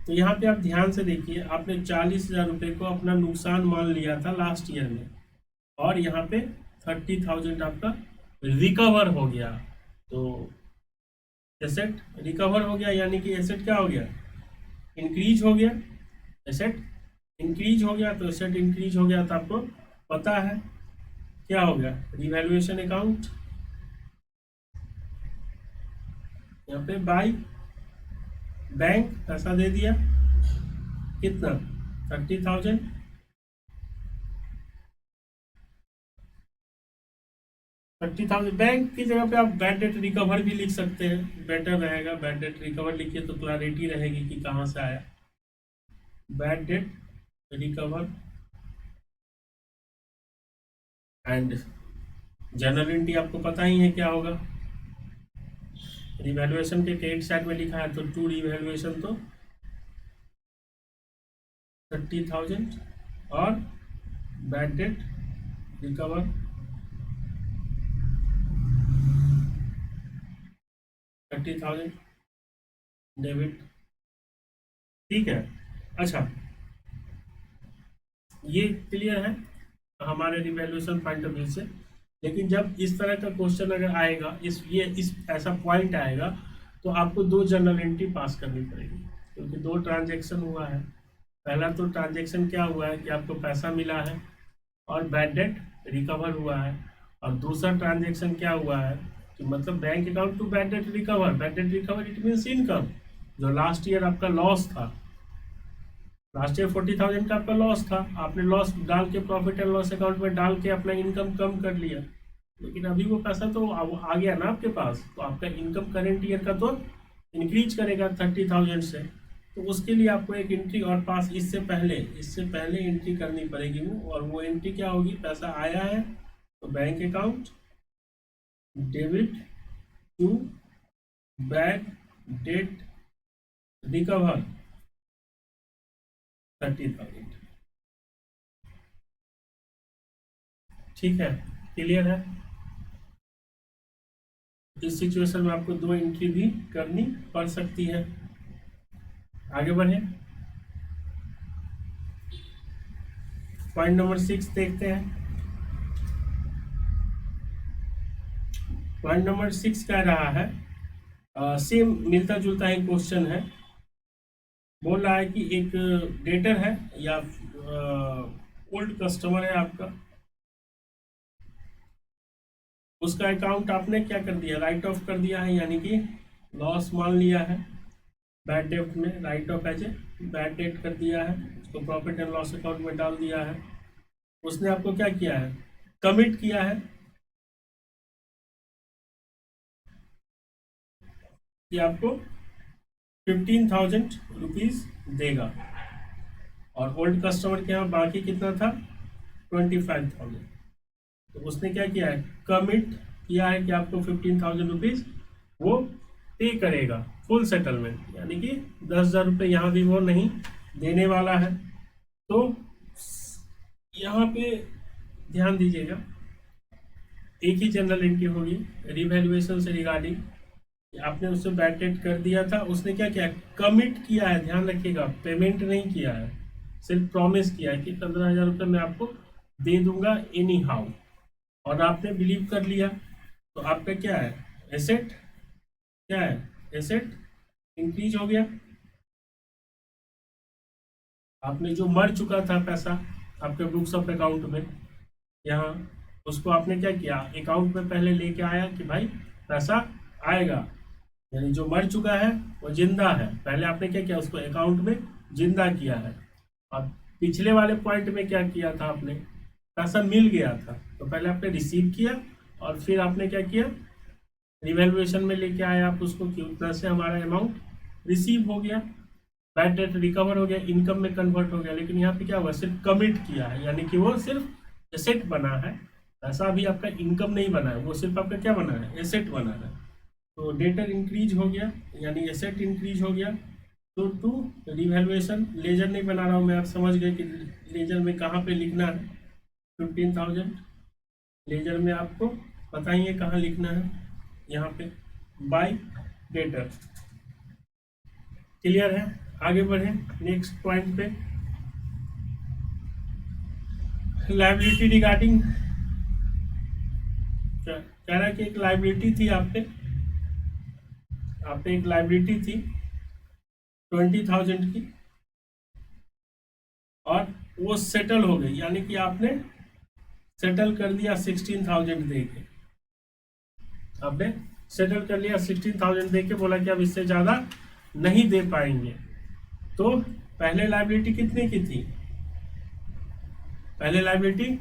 तो यहाँ पे आप ध्यान से देखिए, आपने 40,000 रुपये को अपना नुकसान मान लिया था लास्ट ईयर में, और यहाँ पे 30,000 आपका रिकवर हो गया। तो एसेट रिकवर हो गया, यानी कि एसेट क्या हो गया, इंक्रीज हो गया। एसेट इंक्रीज हो गया, तो एसेट इंक्रीज हो गया तो आपको पता है क्या हो गया, रिवैल्यूएशन अकाउंट। यहाँ पे बाई बैंक पैसा दे दिया, कितना, 30,000। 30,000 बैंक की जगह पे आप बैड डेट रिकवर भी लिख सकते हैं, बेटर रहेगा। बैड डेट रिकवर लिखिए तो क्लैरिटी रहेगी कि कहाँ से आया। Bad debt recover and general entry आपको पता ही है क्या होगा, रिवैल्यूएशन के क्रेडिट साइड में लिखा है तो टू रिवैल्यूएशन तो 30,000 और बैड डेट रिकवर 30,000 डेबिट। ठीक है, अच्छा ये क्लियर है हमारे रिवैल्यूएशन पॉइंट ऑफ व्यू से। लेकिन जब इस तरह का क्वेश्चन अगर आएगा, इस ऐसा पॉइंट आएगा, तो आपको दो जर्नल एंट्री पास करनी पड़ेगी, क्योंकि दो ट्रांजैक्शन हुआ है। पहला तो ट्रांजैक्शन क्या हुआ है कि आपको पैसा मिला है और बैड डेट रिकवर हुआ है, और दूसरा ट्रांजैक्शन क्या हुआ है कि मतलब bank account to bad debt recover. Bad debt recover it means income, जो लास्ट ईयर आपका लॉस था, लास्ट ईयर 40,000 का आपका लॉस था, आपने लॉस डाल के प्रॉफिट एंड लॉस अकाउंट में डाल के अपना इनकम कम कर लिया, लेकिन अभी वो पैसा तो आ गया ना आपके पास, तो आपका इनकम करेंट ईयर का तो इंक्रीज करेगा 30,000 से। तो उसके लिए आपको एक एंट्री और पास इससे पहले एंट्री करनी पड़ेगी वो, और वो एंट्री क्या होगी, पैसा आया है तो bank account debit to bad debt recover 30,000। ठीक है, क्लियर है। इस सिचुएशन में आपको दो एंट्री भी करनी पड़ सकती है। आगे बढ़े, पॉइंट नंबर 6 देखते हैं। पॉइंट नंबर 6 कह रहा है, सेम मिलता जुलता एक क्वेश्चन है। बोल रहा है कि एक डेटर है या ओल्ड कस्टमर है आपका, उसका अकाउंट आपने क्या कर दिया, राइट ऑफ कर दिया है, यानी कि लॉस मान लिया है। बैड डेट में write off as a bad debt कर दिया है, उसको प्रॉफिट एंड लॉस अकाउंट में डाल दिया है। उसने आपको क्या किया है, कमिट किया है कि आपको 15,000 रुपीज देगा, और ओल्ड कस्टमर के यहाँ बाकी कितना था, 25,000। तो उसने क्या किया है, कमिट किया है कि आपको 15,000 रुपीज वो पे करेगा, फुल सेटलमेंट, यानी कि 10,000 रुपये यहाँ भी वो नहीं देने वाला है। तो यहाँ पे ध्यान दीजिएगा, एक ही जनरल एंट्री होगी रिवैल्यूएशन से रिगार्डिंग, आपने उससे बैड डेट कर दिया था, उसने क्या किया, कमिट किया है, ध्यान रखिएगा, पेमेंट नहीं किया है, सिर्फ प्रॉमिस किया है कि 15,000 रुपये मैं आपको दे दूंगा एनी हाउ, और आपने बिलीव कर लिया। तो आपका क्या है, एसेट, क्या है, एसेट इंक्रीज हो गया। आपने जो मर चुका था पैसा आपके बुक्स ऑफ अकाउंट में, यहाँ उसको आपने क्या किया, अकाउंट में पहले लेके आया कि भाई पैसा आएगा, यानी जो मर चुका है वो जिंदा है, पहले आपने क्या किया, उसको अकाउंट में जिंदा किया है। और पिछले वाले पॉइंट में क्या किया था आपने, पैसा मिल गया था, तो पहले आपने रिसीव किया और फिर आपने क्या किया, रिवैल्यूएशन में लेके आए आप उसको कि उतना से हमारा अमाउंट रिसीव हो गया, बैड डेट रिकवर हो गया, इनकम में कन्वर्ट हो गया। लेकिन यहाँ पे क्या हुआ, सिर्फ कमिट किया है, यानी कि वो सिर्फ एसेट बना है, ऐसा भी आपका इनकम नहीं बना है, वो सिर्फ आपका क्या बना है, एसेट बना है। तो डेटर इंक्रीज हो गया, यानी एसेट इंक्रीज हो गया। तो टू रिवैल्यूएशन, लेजर नहीं बना रहा हूँ मैं, आप समझ गए कि लेजर में कहाँ पे लिखना है 15,000, लेजर में आपको पता ही है कहाँ लिखना है, यहाँ पे बाय डेटर। क्लियर है, आगे बढ़े नेक्स्ट पॉइंट पे, लायबिलिटी रिगार्डिंग कह रहा है कि एक लायबिलिटी थी आप पे, आपने एक लाइबिलिटी थी 20,000 की और वो सेटल हो गई, यानी कि आपने सेटल कर दिया 16,000 दे के, आपने सेटल कर लिया 16,000 दे के, बोला कि अब इससे ज़्यादा नहीं दे पाएंगे। तो पहले लाइबिलिटी कितने की थी? पहले लाइबिलिटी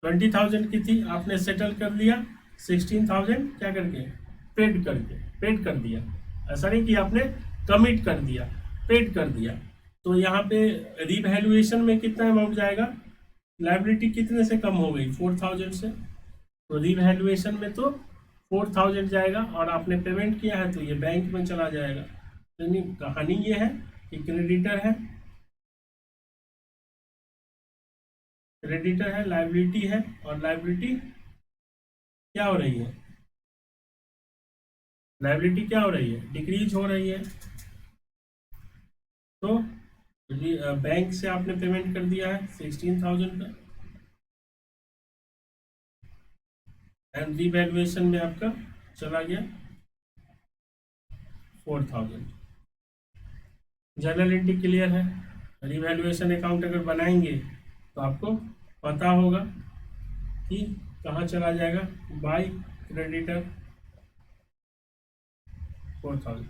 20,000 की थी, आपने सेटल कर लिया 16,000 क्या करके, पेड कर दिया। ऐसा नहीं कि आपने कमिट कर दिया, पेड कर दिया। तो यहाँ पे रिवैल्यूएशन में कितना अमाउंट जाएगा? लाइबिलिटी कितने से कम हो गई? 4,000 से। तो रिवैल्यूएशन में तो 4,000 जाएगा और आपने पेमेंट किया है तो ये बैंक में चला जाएगा। तो कहानी ये है कि क्रेडिटर है, लाइबिलिटी है, और लाइबिलिटी क्या हो रही है? लाइबिलिटी क्या हो रही है? डिक्रीज हो रही है। तो बैंक से आपने पेमेंट कर दिया है 16,000 का, एंड रिवैल्यूएशन में आपका चला गया 4,000। जर्नल एंट्री क्लियर है। रिवैल्यूएशन अकाउंट अगर बनाएंगे तो आपको पता होगा कि कहाँ चला जाएगा, बाय क्रेडिटर 4,000।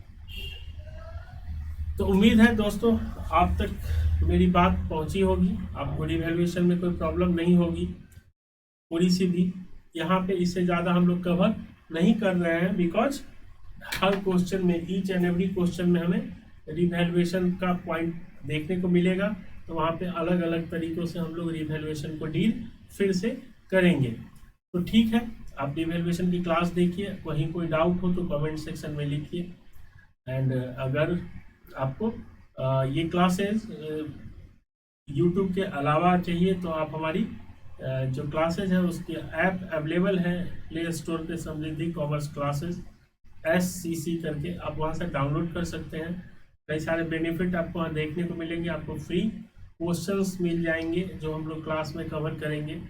तो उम्मीद है दोस्तों आप तक मेरी बात पहुंची होगी, आपको रिवैल्यूएशन में कोई प्रॉब्लम नहीं होगी थोड़ी सी भी। यहाँ पे इससे ज़्यादा हम लोग कवर नहीं कर रहे हैं, बिकॉज हर क्वेश्चन में, ईच एंड एवरी क्वेश्चन में हमें रिवैल्यूएशन का पॉइंट देखने को मिलेगा। तो वहाँ पे अलग अलग तरीक़ों से हम लोग रिवैल्यूएशन को डील फिर से करेंगे। तो ठीक है, आप रिवैल्यूएशन की क्लास देखिए, वहीं कोई डाउट हो तो कमेंट सेक्शन में लिखिए। एंड अगर आपको ये क्लासेस यूट्यूब के अलावा चाहिए तो आप हमारी जो क्लासेज है उसकी ऐप अवेलेबल है प्ले स्टोर पे, समृद्धि कॉमर्स क्लासेस SCC करके, आप वहाँ से डाउनलोड कर सकते हैं। कई सारे बेनिफिट आपको वहाँ देखने को मिलेंगे, आपको फ्री क्वेश्चंस मिल जाएंगे जो हम लोग क्लास में कवर करेंगे,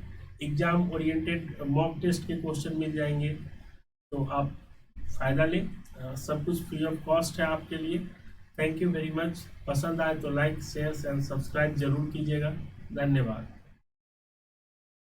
एग्जाम ओरिएंटेड मॉक टेस्ट के क्वेश्चन मिल जाएंगे। तो आप फ़ायदा लें, सब कुछ फ्री ऑफ कॉस्ट है आपके लिए। Thank you very much. पसंद आए तो लाइक, शेयर एंड सब्सक्राइब जरूर कीजिएगा। धन्यवाद।